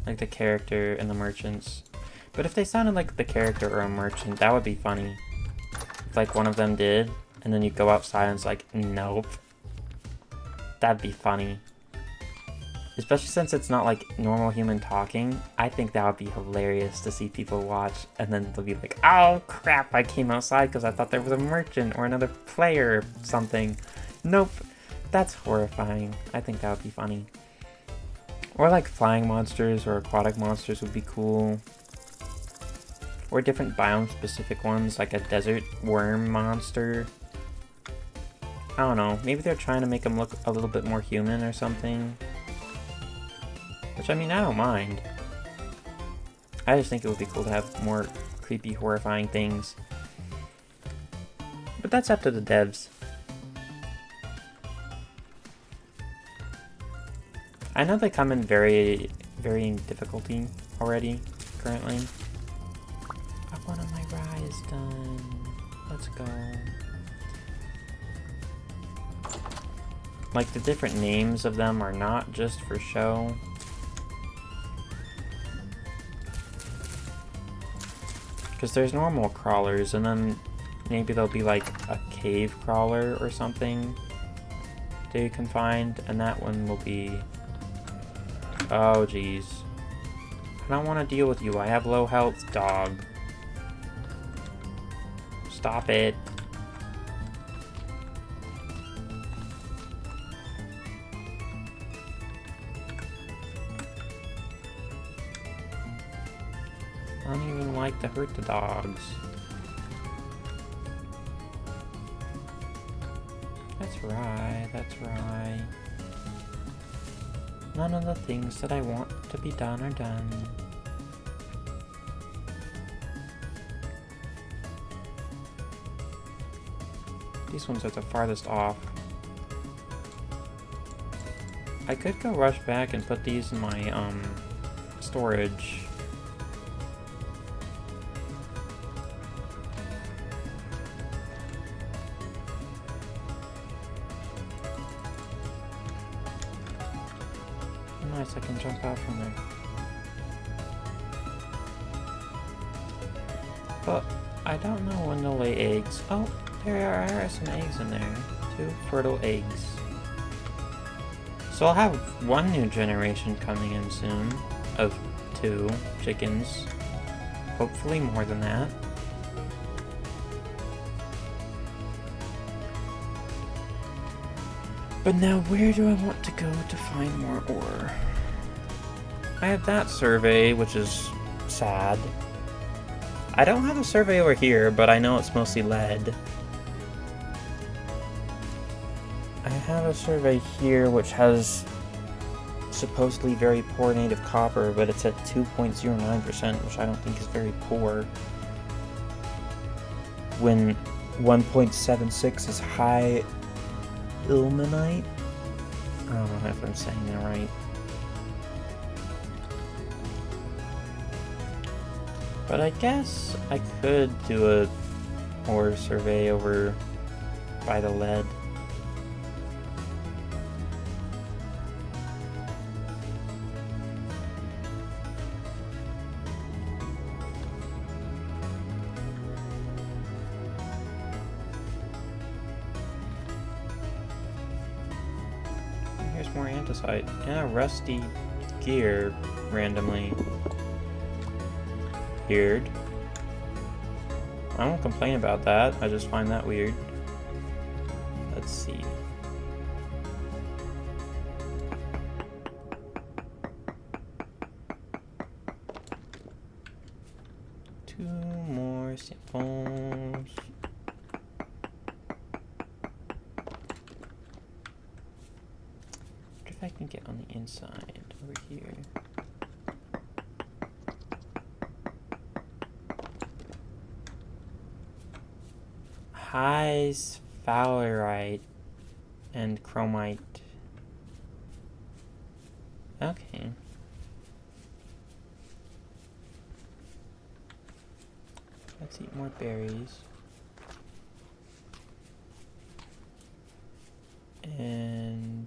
Speaker 1: Like the character and the merchants. But if they sounded like the character or a merchant, that would be funny. If like one of them did, and then you go outside and it's like, nope. That'd be funny. Especially since it's not like normal human talking. I think that would be hilarious to see people watch, and then they'll be like, oh crap, I came outside because I thought there was a merchant or another player or something. Nope. That's horrifying. I think that would be funny. Or like flying monsters or aquatic monsters would be cool. Or different biome specific ones, like a desert worm monster. I don't know, maybe they're trying to make them look a little bit more human or something. Which, I mean, I don't mind. I just think it would be cool to have more creepy, horrifying things. But that's up to the devs. I know they come in varying difficulty already, currently. I want my rise done. Let's go. Like, the different names of them are not just for show. Because there's normal crawlers, and then maybe there'll be like a cave crawler or something that you can find, and that one will be... Oh, jeez. I don't want to deal with you. I have low health, dog. Stop it. I don't even like to hurt the dogs. That's right, that's right. None of the things that I want to be done are done. These ones are the farthest off. I could go rush back and put these in my, storage. Nice, I can jump out from there. But I don't know when they'll lay eggs. Oh, there are some eggs in there. 2 fertile eggs. So I'll have 1 new generation coming in soon of 2 chickens. Hopefully more than that. But now where do I want to go to find more ore? I have that survey, which is sad. I don't have a survey over here, but I know it's mostly lead. I have a survey here which has supposedly very poor native copper, but it's at 2.09%, which I don't think is very poor. When 1.76 is high ilmenite? I don't know if I'm saying that right. But I guess I could do a ore survey over by the lead. more andesite and a rusty gear randomly. Weird. I won't complain about that. I just find that weird. Let's see. Two more samples. What if I can get on the inside over here? High sphalerite and chromite. Okay. Let's eat more berries. And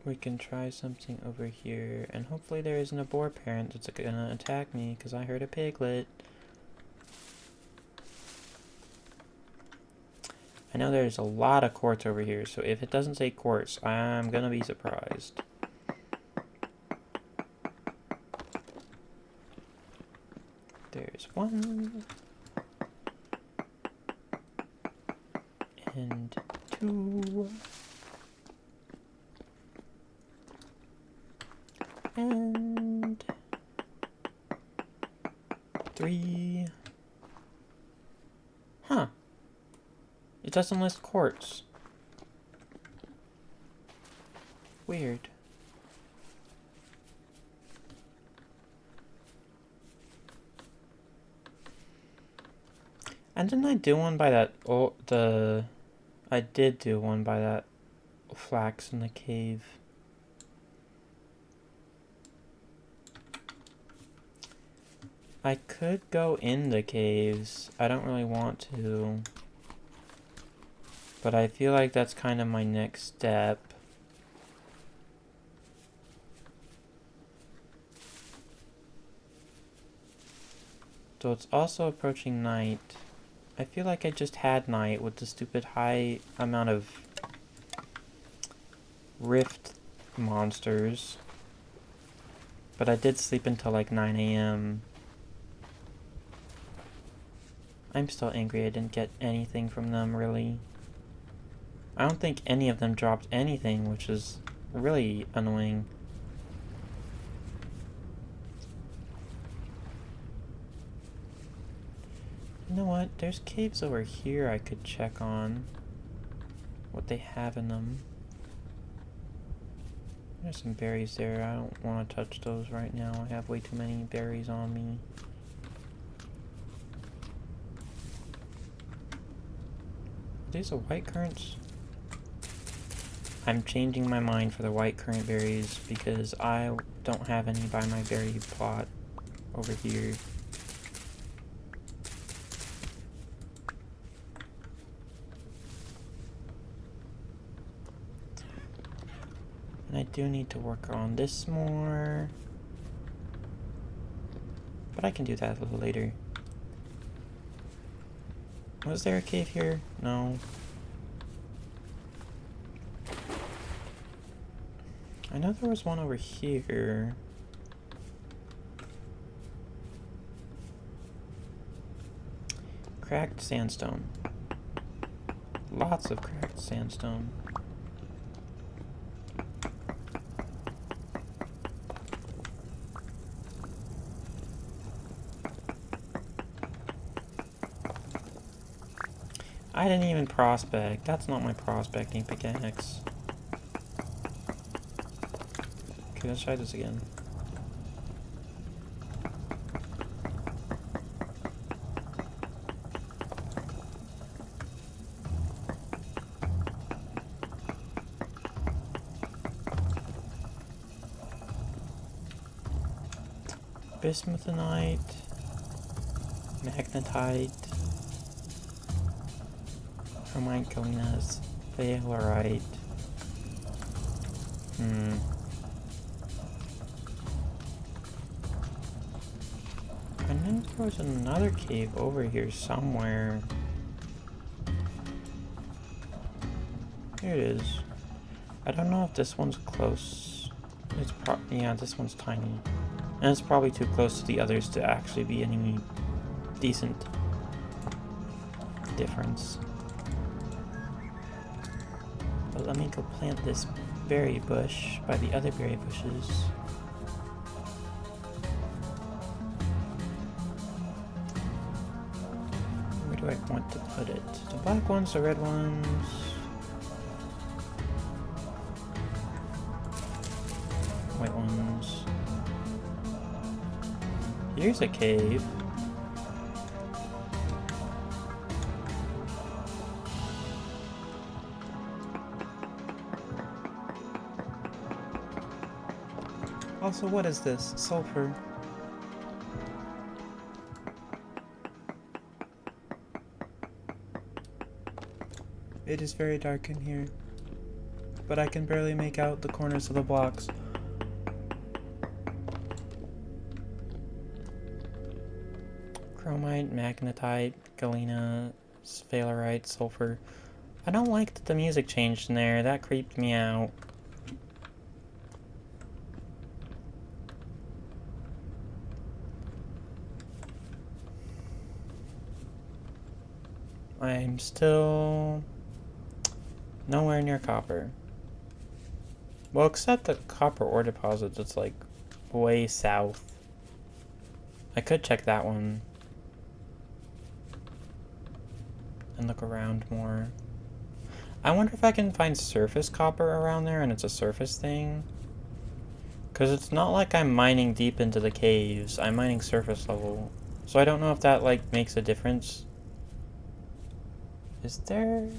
Speaker 1: we can try something over here. And hopefully there isn't a boar parent that's gonna attack me because I heard a piglet. I know there's a lot of quartz over here, so if it doesn't say quartz, I'm gonna be surprised. There's one. And two. And three. Huh. It doesn't list quartz. Weird. And didn't I do one by that? Oh, I did do one by that flax in the cave. I could go in the caves. I don't really want to. But I feel like that's kind of my next step. So it's also approaching night. I feel like I just had night with the stupid high amount of rift monsters. But I did sleep until like 9 AM. I'm still angry I didn't get anything from them, really. I don't think any of them dropped anything, which is really annoying. You know what? There's caves over here I could check on. What they have in them. There's some berries there. I don't want to touch those right now. I have way too many berries on me. These are white currants? I'm changing my mind for the white currant berries because I don't have any by my berry plot over here. And I do need to work on this more. But I can do that a little later. Was there a cave here? No. I know there was one over here. Cracked sandstone. Lots of cracked sandstone. I didn't even prospect. That's not my prospecting pickaxe. Okay, let's try this again. Bismuthinite, magnetite, Hermiconius, Phalerite. And then there was another cave over here somewhere. Here it is. I don't know if this one's close. Yeah, this one's tiny. And it's probably too close to the others to actually be any decent difference. But let me go plant this berry bush by the other berry bushes. Where do I want to put it? The black ones, the red ones. White ones. Here's a cave. Also, what is this? Sulfur. It is very dark in here, but I can barely make out the corners of the blocks. Chromite, magnetite, galena, sphalerite, sulfur. I don't like that the music changed in there. That creeped me out. I'm still nowhere near copper. Well, except the copper ore deposits, it's like way south. I could check that one and look around more. I wonder if I can find surface copper around there and it's a surface thing. Because it's not like I'm mining deep into the caves. I'm mining surface level. So I don't know if that like makes a difference. Is there?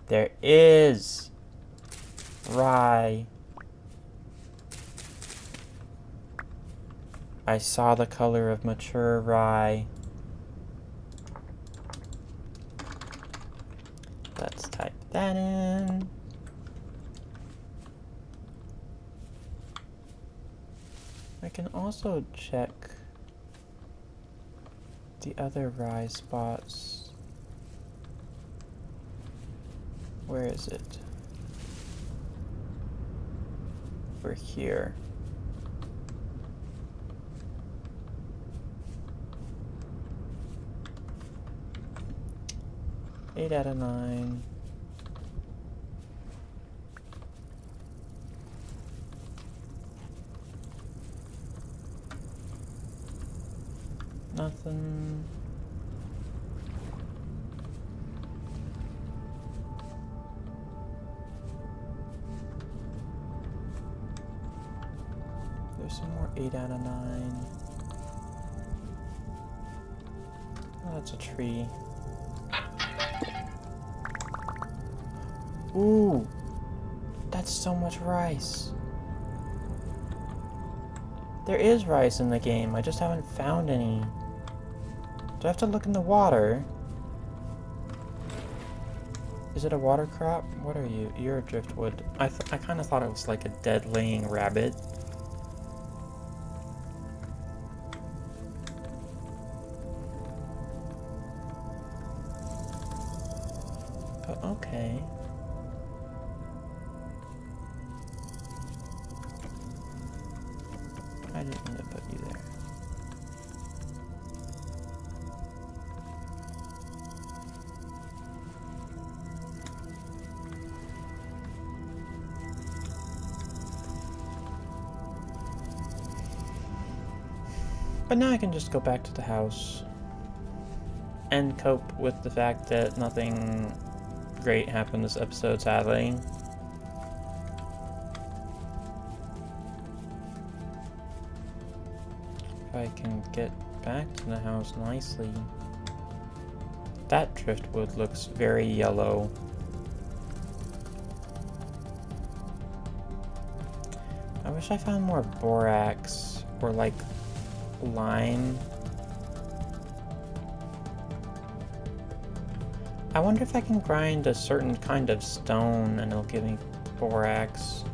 Speaker 1: There is! Rye. I saw the color of mature rye. Let's type that in. I can also check the other rye spots. Where is it? Over here. Eight out of 9. Nothing. There's some more 8 out of 9. Oh, that's a tree. Ooh! That's so much rice. There is rice in the game, I just haven't found any. Do I have to look in the water? Is it a water crop? What are you? You're a driftwood. I kind of thought it was like a dead laying rabbit. But okay. I didn't mean to put you there. But now I can just go back to the house and cope with the fact that nothing great happened this episode, sadly. If I can get back to the house nicely. That driftwood looks very yellow. I wish I found more borax or like lime. I wonder if I can grind a certain kind of stone and it'll give me borax.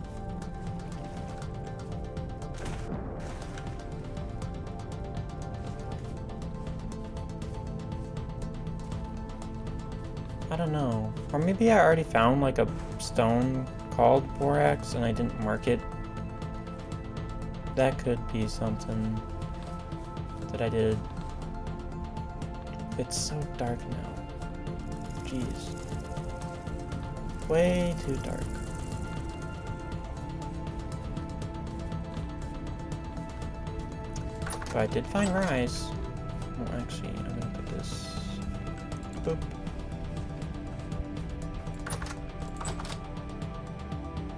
Speaker 1: I don't know. Or maybe I already found like a stone called borax and I didn't mark it. That could be something that I did. It's so dark now. Jeez. Way too dark. But I did find rice. Well, actually, I'm gonna put this. Boop.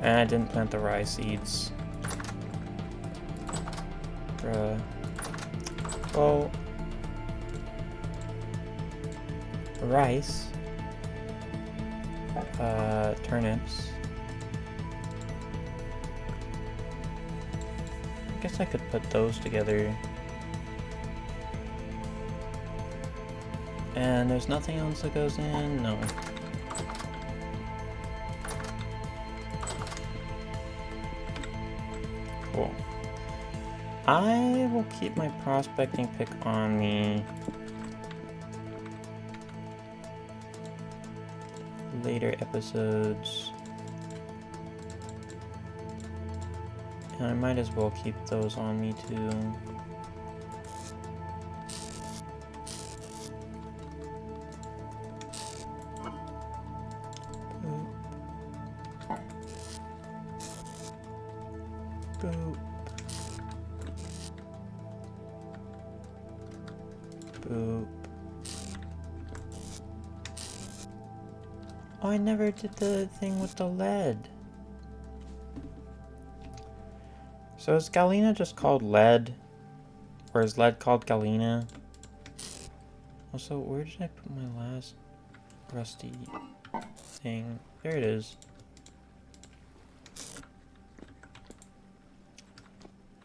Speaker 1: And I didn't plant the rice seeds. Bruh. Well, rice. Turnips. I guess I could put those together. And there's nothing else that goes in? No. Cool. I will keep my prospecting pick on me. Later episodes. And I might as well keep those on me too. Boop. Boop. Oh, I never did the thing with the lead. So is Galena just called lead? Or is lead called Galena? Also, where did I put my last rusty thing? There it is.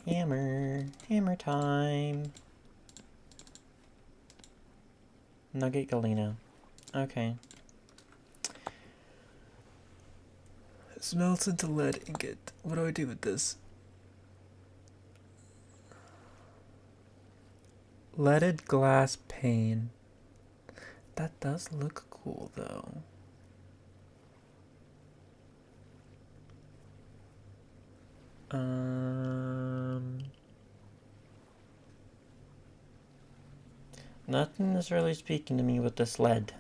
Speaker 1: Hammer. Hammer time. Nugget Galena. Okay. This melts into lead ingot. What do I do with this? Leaded glass pane. That does look cool though. Nothing is really speaking to me with this lead.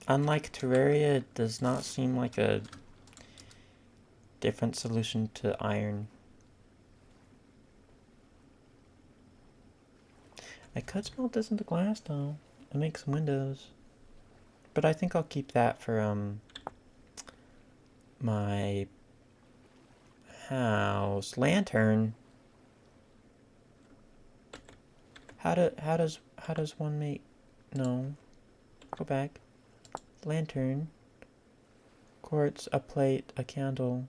Speaker 1: Unlike Terraria, it does not seem like a different solution to iron. I could smelt this into glass though and make some windows. But I think I'll keep that for my house. Lantern. How does one make? No. Go back. Lantern. Quartz, a plate, a candle.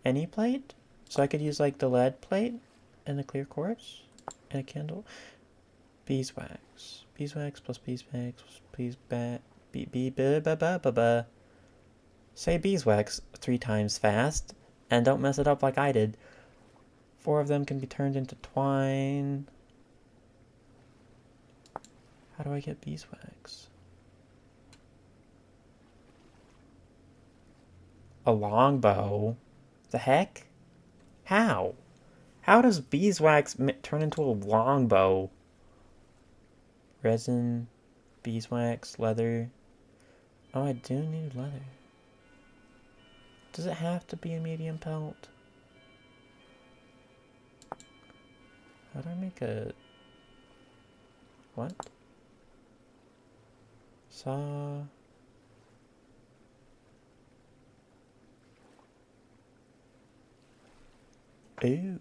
Speaker 1: Any plate? So I could use like the lead plate and the clear quartz and a candle. Beeswax. Beeswax plus beeswax plus beeswax. Say beeswax 3 times fast and don't mess it up like I did. 4 of them can be turned into twine. How do I get beeswax? A longbow? The heck? How? How does beeswax turn into a longbow? Resin, beeswax, leather. Oh, I do need leather. Does it have to be a medium pelt? How do I make a... What? Saw... Ooh.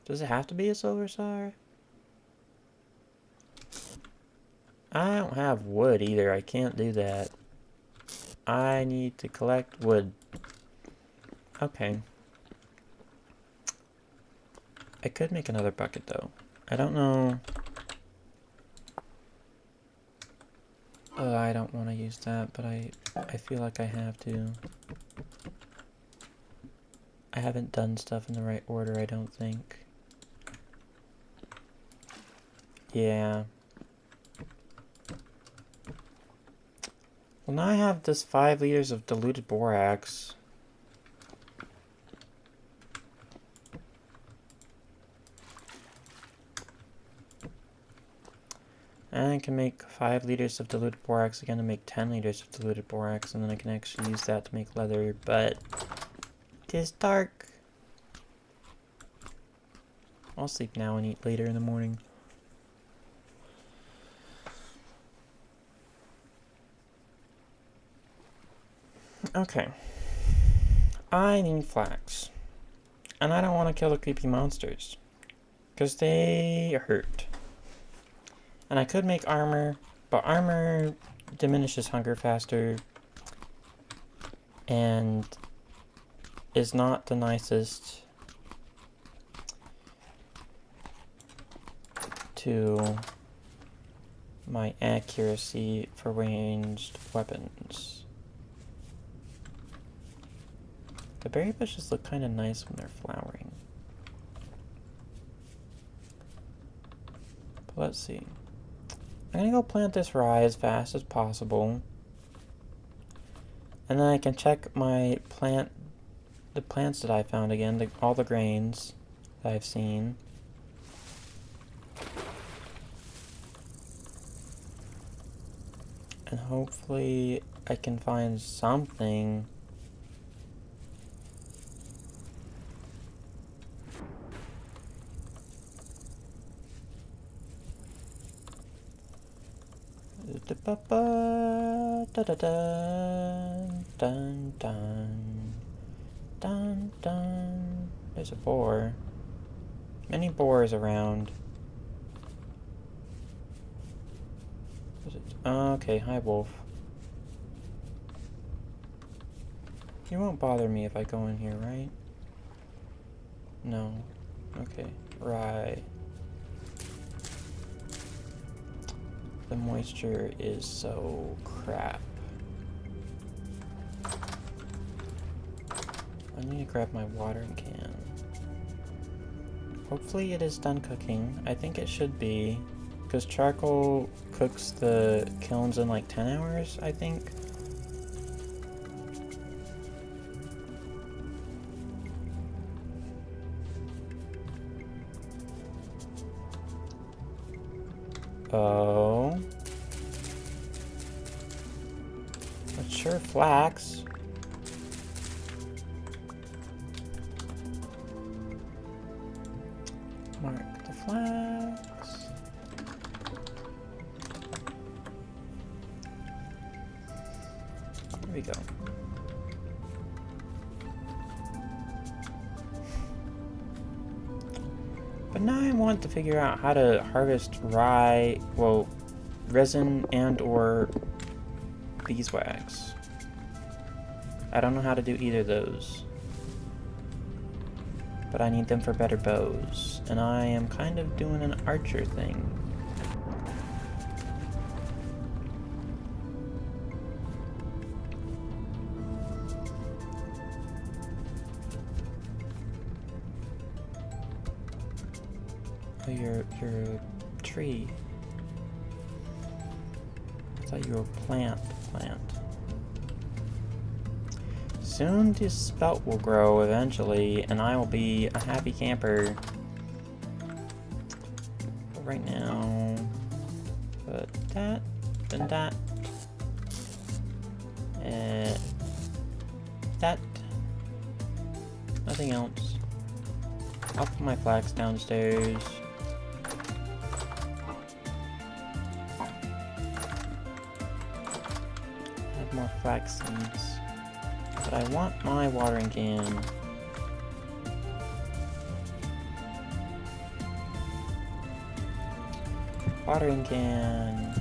Speaker 1: Does it have to be a silver saw? I don't have wood either. I can't do that. I need to collect wood. Okay. I could make another bucket though. I don't know. I don't want to use that, but I feel like I have to. I haven't done stuff in the right order, I don't think. Yeah. Well, now I have this 5 liters of diluted borax. And I can make 5 liters of diluted borax again to make 10 liters of diluted borax, and then I can actually use that to make leather, but it is dark. I'll sleep now and eat later in the morning. Okay. I need flax. And I don't want to kill the creepy monsters, because they hurt. And I could make armor, but armor diminishes hunger faster and is not the nicest to my accuracy for ranged weapons. The berry bushes look kind of nice when they're flowering. But let's see. I'm gonna go plant this rye as fast as possible. And then I can check the plants that I found again, all the grains that I've seen. And hopefully I can find something. Dun dun dun dun dun. There's a boar. Many boars around. Okay, hi wolf. You won't bother me if I go in here, right? No. Okay, right. The moisture is so crap. I need to grab my watering can. Hopefully it is done cooking. I think it should be, because charcoal cooks the kilns in like 10 hours, I think. Oh. But sure, flax. Mark the flax. There we go. But now I want to figure out how to harvest rye, well, resin and or beeswax. I don't know how to do either of those. But I need them for better bows. And I am kind of doing an archer thing. Oh, you're a tree. I thought you were a plant. Soon this spout will grow eventually, and I will be a happy camper. But right now, put that, then that, and that. Nothing else. I'll put my flax downstairs. Add more flax seeds. But I want my watering can. Watering can.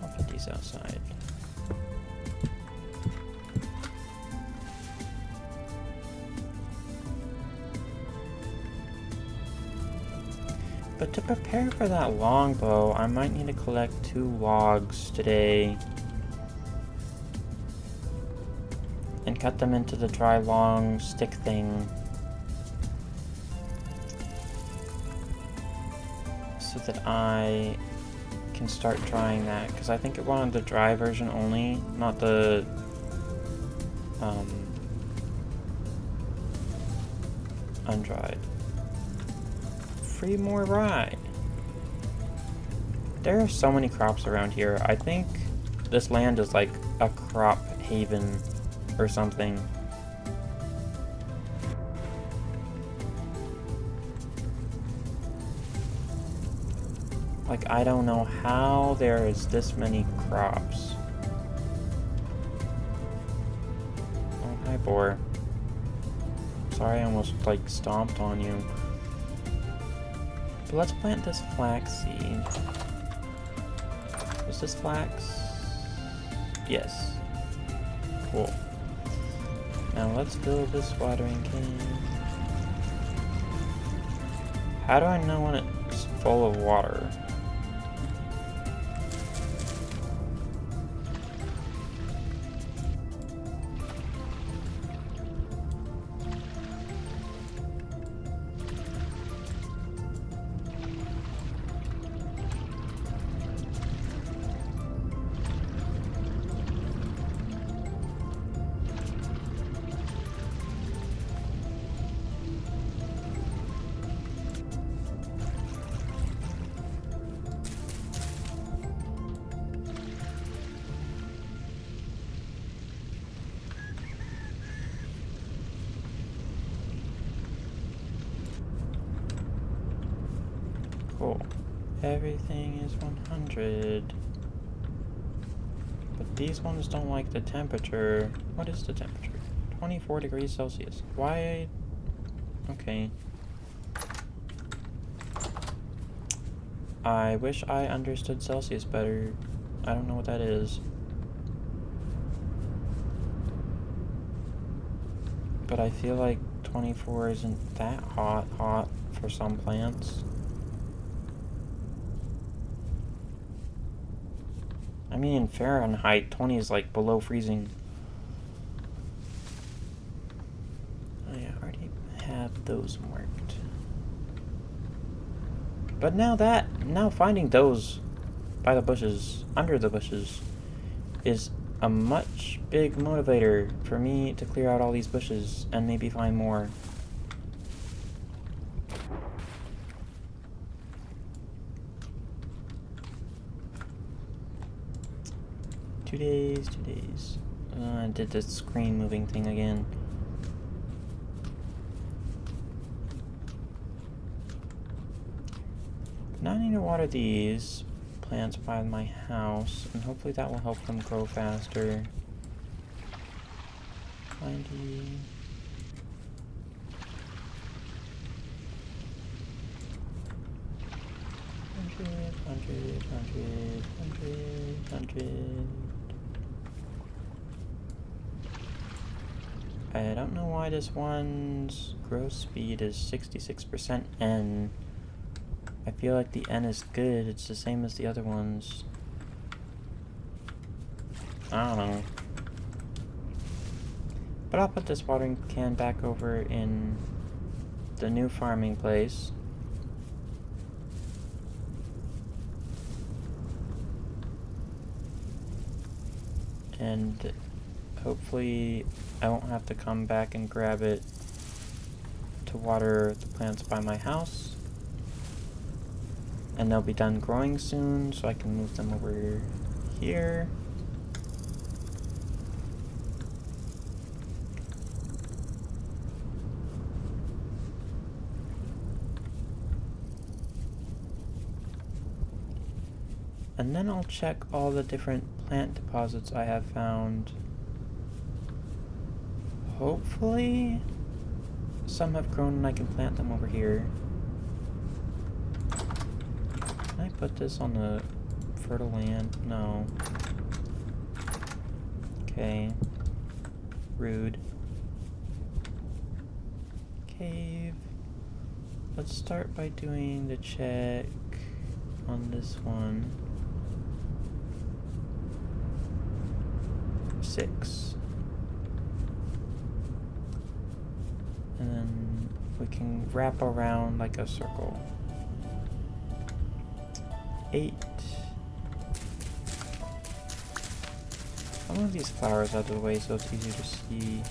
Speaker 1: I'll put these outside. But to prepare for that longbow, I might need to collect 2 logs today. and cut them into the dry, long stick thing so that I can start drying that, because I think it wanted the dry version only, not the undried. Free more rye. There are so many crops around here. I think this land is like a crop haven or something. Like, I don't know how there is this many crops. Oh, hi, boar. Sorry, I almost, like, stomped on you. But let's plant this flax seed. Is this flax? Yes. Cool. Now let's fill this watering can. How do I know when it's full of water? Cool. Everything is 100. But these ones don't like the temperature. What is the temperature? 24 degrees Celsius. Why? Okay. I wish I understood Celsius better. I don't know what that is. But I feel like 24 isn't that hot for some plants. I mean, in Fahrenheit, 20 is like below freezing. Oh yeah, I already had those marked. But now finding those by the bushes, under the bushes, is a much big motivator for me to clear out all these bushes and maybe find more. Two days. I did the screen moving thing again. Now I need to water these plants by my house, and hopefully that will help them grow faster. 90. 100. I don't know why this one's growth speed is 66% N. I feel like the N is good. It's the same as the other ones. I don't know. But I'll put this watering can back over in the new farming place. And hopefully I won't have to come back and grab it to water the plants by my house. And they'll be done growing soon, so I can move them over here. And then I'll check all the different plant deposits I have found. Hopefully some have grown and I can plant them over here. Can I put this on the fertile land? No. Okay. Rude. Cave. Let's start by doing the check on this one. 6. then we can wrap around like a circle. 8. I'll move these flowers out of the way so it's easier to see.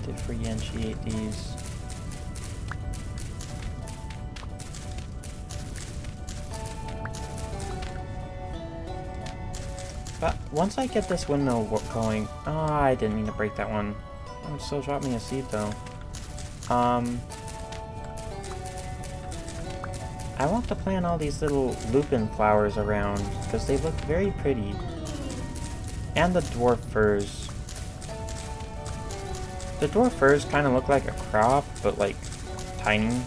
Speaker 1: Differentiate these. But once I get this windmill going, oh, I didn't mean to break that one. Oh, it still dropped me a seed though. I want to plant all these little lupin flowers around because they look very pretty. And the dwarf firs. The dwarf firs kind of look like a crop, but like tiny.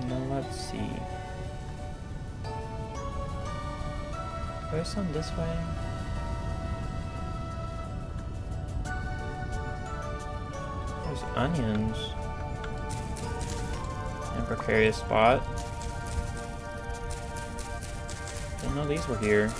Speaker 1: Now let's see. There's some this way. There's onions. In a precarious spot. Didn't know these were here.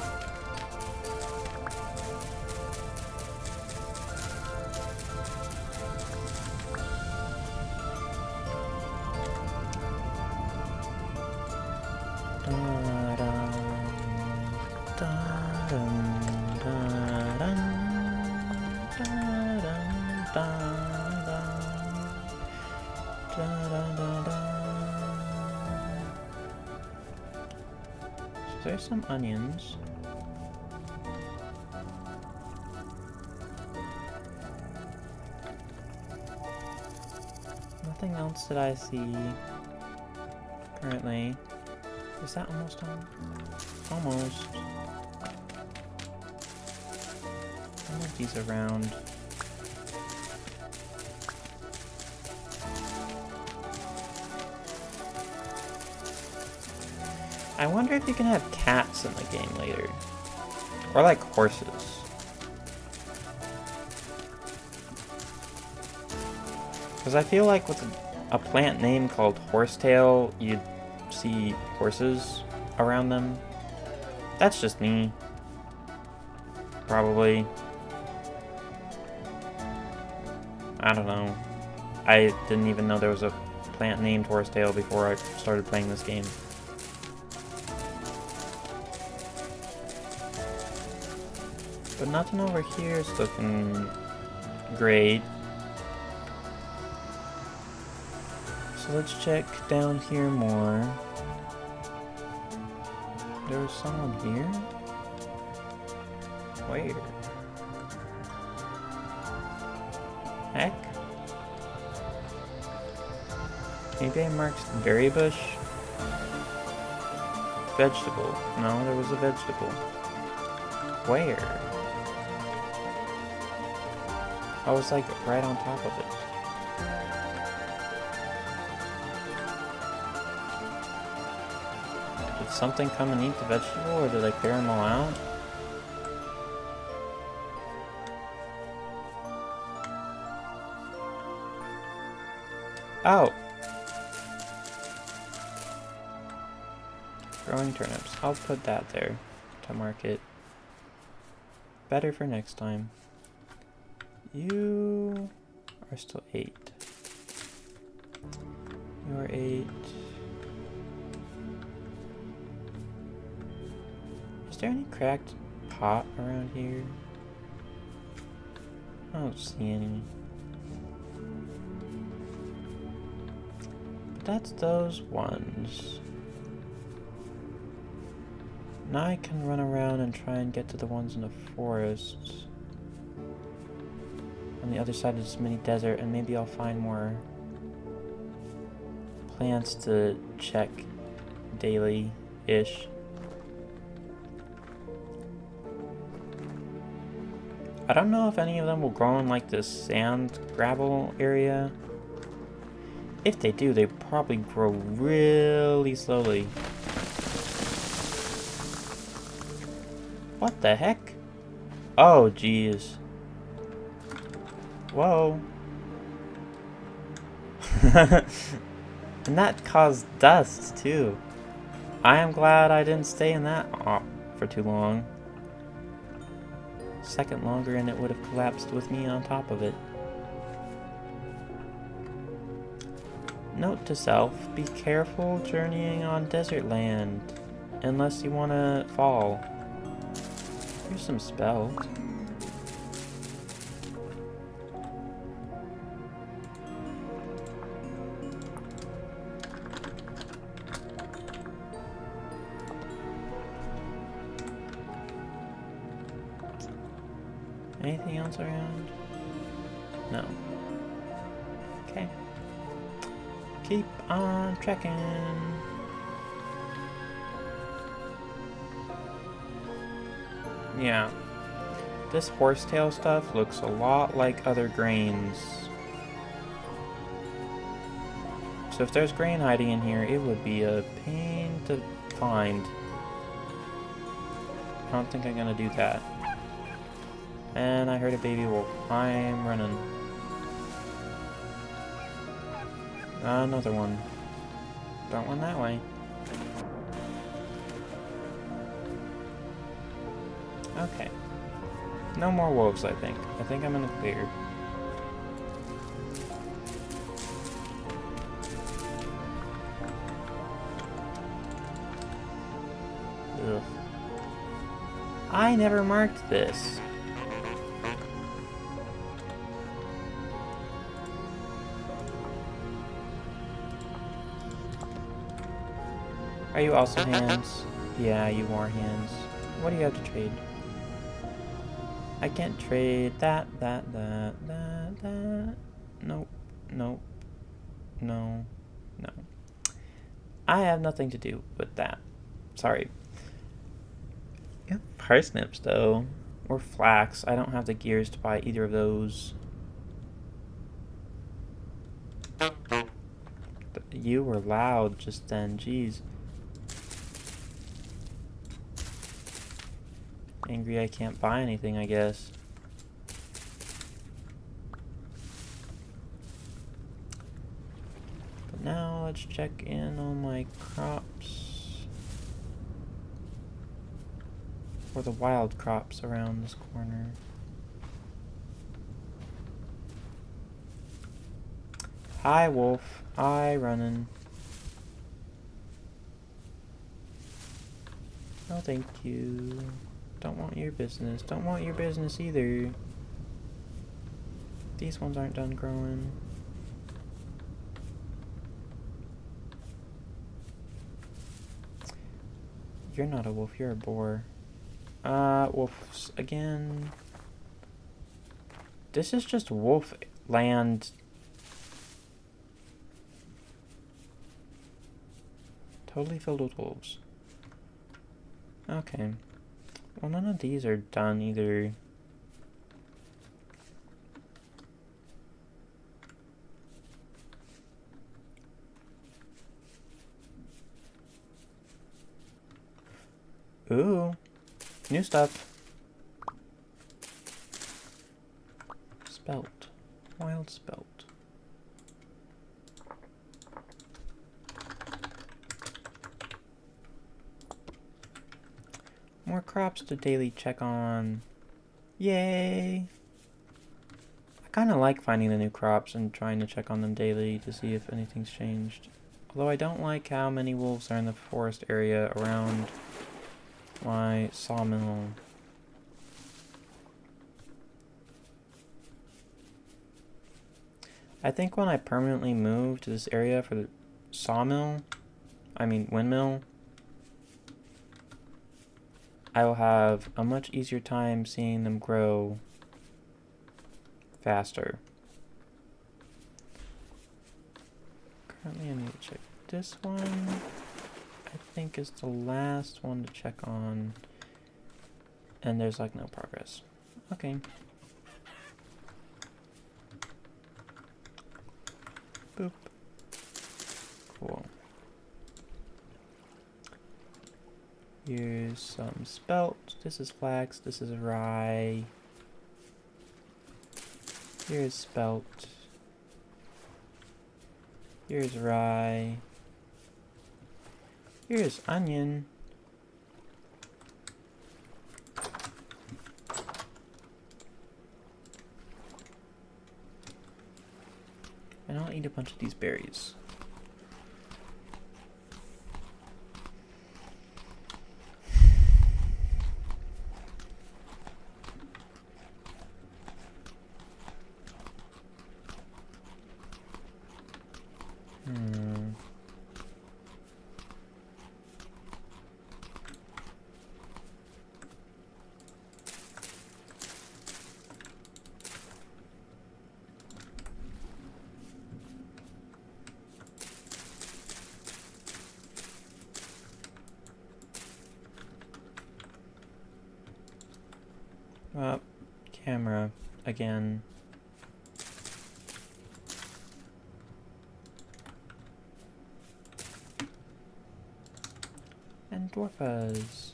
Speaker 1: So there's some onions. Nothing else that I see currently. Is that almost done? Almost. I'll move these around. I wonder if you can have cats in the game later. Or like horses. Because I feel like with a plant name called horsetail, you'd see horses around them. That's just me. Probably. I don't know. I didn't even know there was a plant named horsetail before I started playing this game. But nothing over here is looking great. So let's check down here more. There was someone here? Where? Heck? Maybe I marked berry bush? Vegetable. No, there was a vegetable. Where? I was like right on top of it. Did something come and eat the vegetable, or did I clear them all out? Oh! Growing turnips. I'll put that there to mark it. Better for next time. You are still 8. You are 8. Is there any cracked pot around here? I don't see any. But that's those ones. Now I can run around and try and get to the ones in the forest. On the other side of this mini desert, and maybe I'll find more plants to check daily-ish. I don't know if any of them will grow in like this sand gravel area. If they do, they probably grow really slowly. What the heck? Oh, geez. Whoa. And that caused dust, too. I am glad I didn't stay in that for too long. Second longer and it would have collapsed with me on top of it. Note to self, be careful journeying on desert land, unless you want to fall. Here's some spells. Anything else around? No. Okay. Keep on trekking. Yeah. This horsetail stuff looks a lot like other grains. So if there's grain hiding in here, it would be a pain to find. I don't think I'm gonna do that. And I heard a baby wolf. I'm running. Another one. Don't run that way. Okay. No more wolves, I think. I think I'm in the clear. Ugh. I never marked this. Are you also hands? Yeah, you are hands. What do you have to trade? I can't trade that. Nope. Nope. No. No. I have nothing to do with that. Sorry. Yeah, parsnips, though. Or flax. I don't have the gears to buy either of those. You were loud just then. Jeez. Angry I can't buy anything, I guess. But now let's check in on my crops. Or the wild crops around this corner. Hi, wolf. Hi, running. Oh, thank you. Don't want your business. Don't want your business either. These ones aren't done growing. You're not a wolf, you're a boar. Wolves again. This is just wolf land. Totally filled with wolves. Okay. Well, none of these are done either. Ooh. New stuff. Spelt. Wild spelt. More crops to daily check on. Yay! I kind of like finding the new crops and trying to check on them daily to see if anything's changed. Although I don't like how many wolves are in the forest area around my sawmill. I think when I permanently move to this area for the windmill, I will have a much easier time seeing them grow faster. Currently I need to check this one. I think is the last one to check on. And there's like no progress. Okay. Boop. Cool. Here's some spelt. This is flax. This is rye. Here's spelt. Here's rye. Here's onion. And I'll eat a bunch of these berries. Oh, camera again. And dwarfas.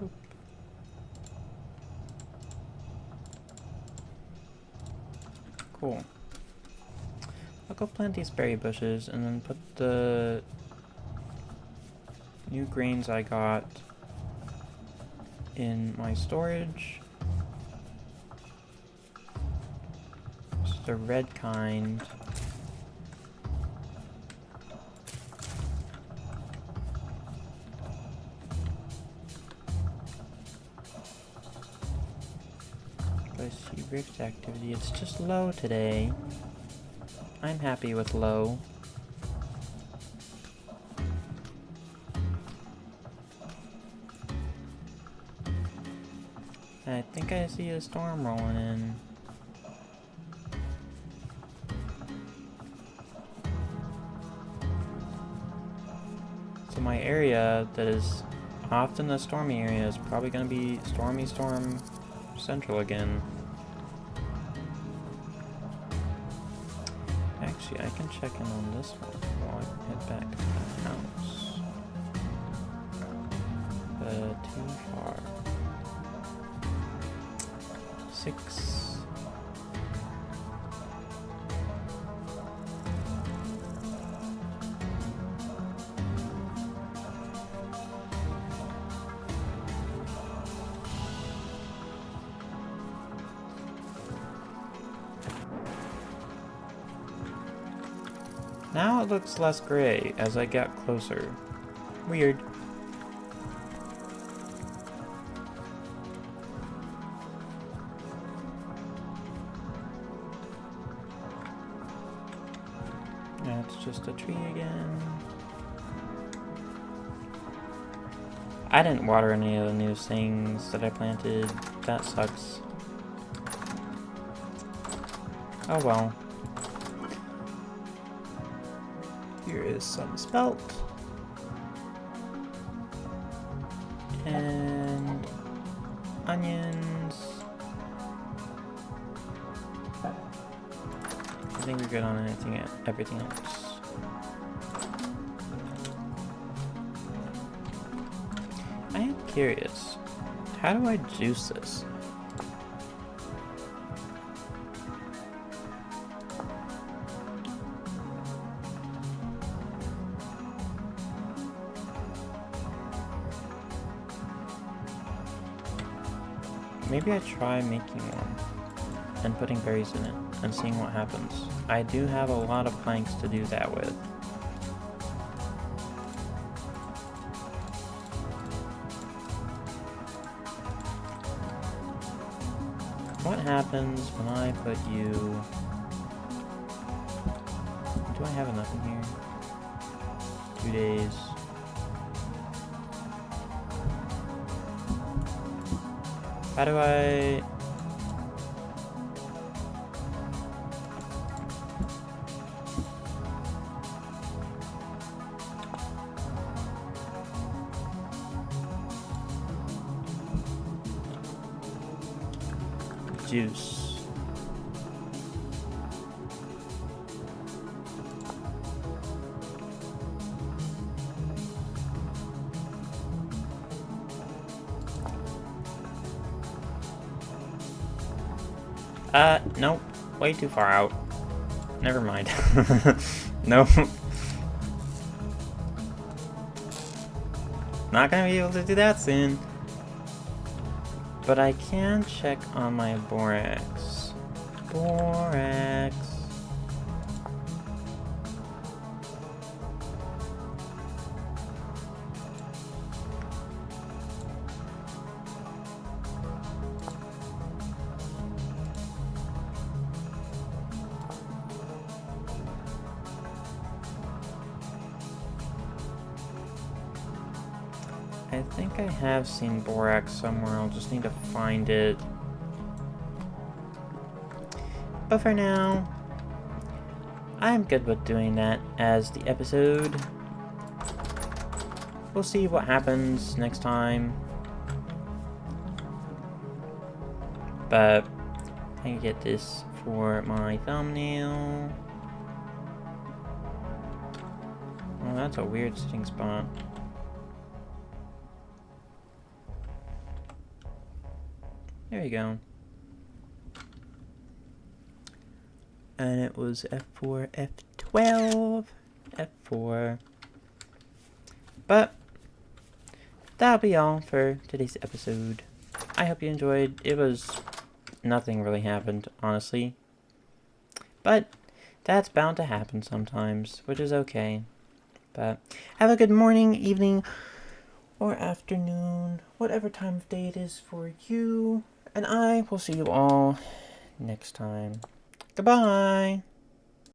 Speaker 1: Boop. Cool. I'll go plant these berry bushes and then put the new grains I got in my storage. This is the red kind. I see rift activity. It's just low today. I'm happy with low. I think I see a storm rolling in. So my area that is often the stormy area is probably going to be stormy storm central again. Actually, I can check in on this one while I head back to the house. Too far. 6. Now it looks less gray as I get closer. Weird. That's just a tree again. I didn't water any of the new things that I planted. That sucks. Oh well. Here is some spelt. And onions. I think we're good on everything else. I am curious. How do I juice this? Maybe I try making one and putting berries in it and seeing what happens. I do have a lot of planks to do that with. What happens when I put you... Do I have enough in here? 2 days. How do I... Juice. Nope. Way too far out. Never mind. Nope. Not gonna be able to do that soon. But I can check on my borax. Borax. I think I have seen borax somewhere, I'll just need to find it. But for now, I'm good with doing that as the episode. We'll see what happens next time. But I can get this for my thumbnail. Oh, that's a weird sitting spot. There you go. And it was F4, F12, F4. But that'll be all for today's episode. I hope you enjoyed. It was... nothing really happened, honestly. But that's bound to happen sometimes, which is okay. But have a good morning, evening, or afternoon, whatever time of day it is for you. And I will see you all next time. Goodbye!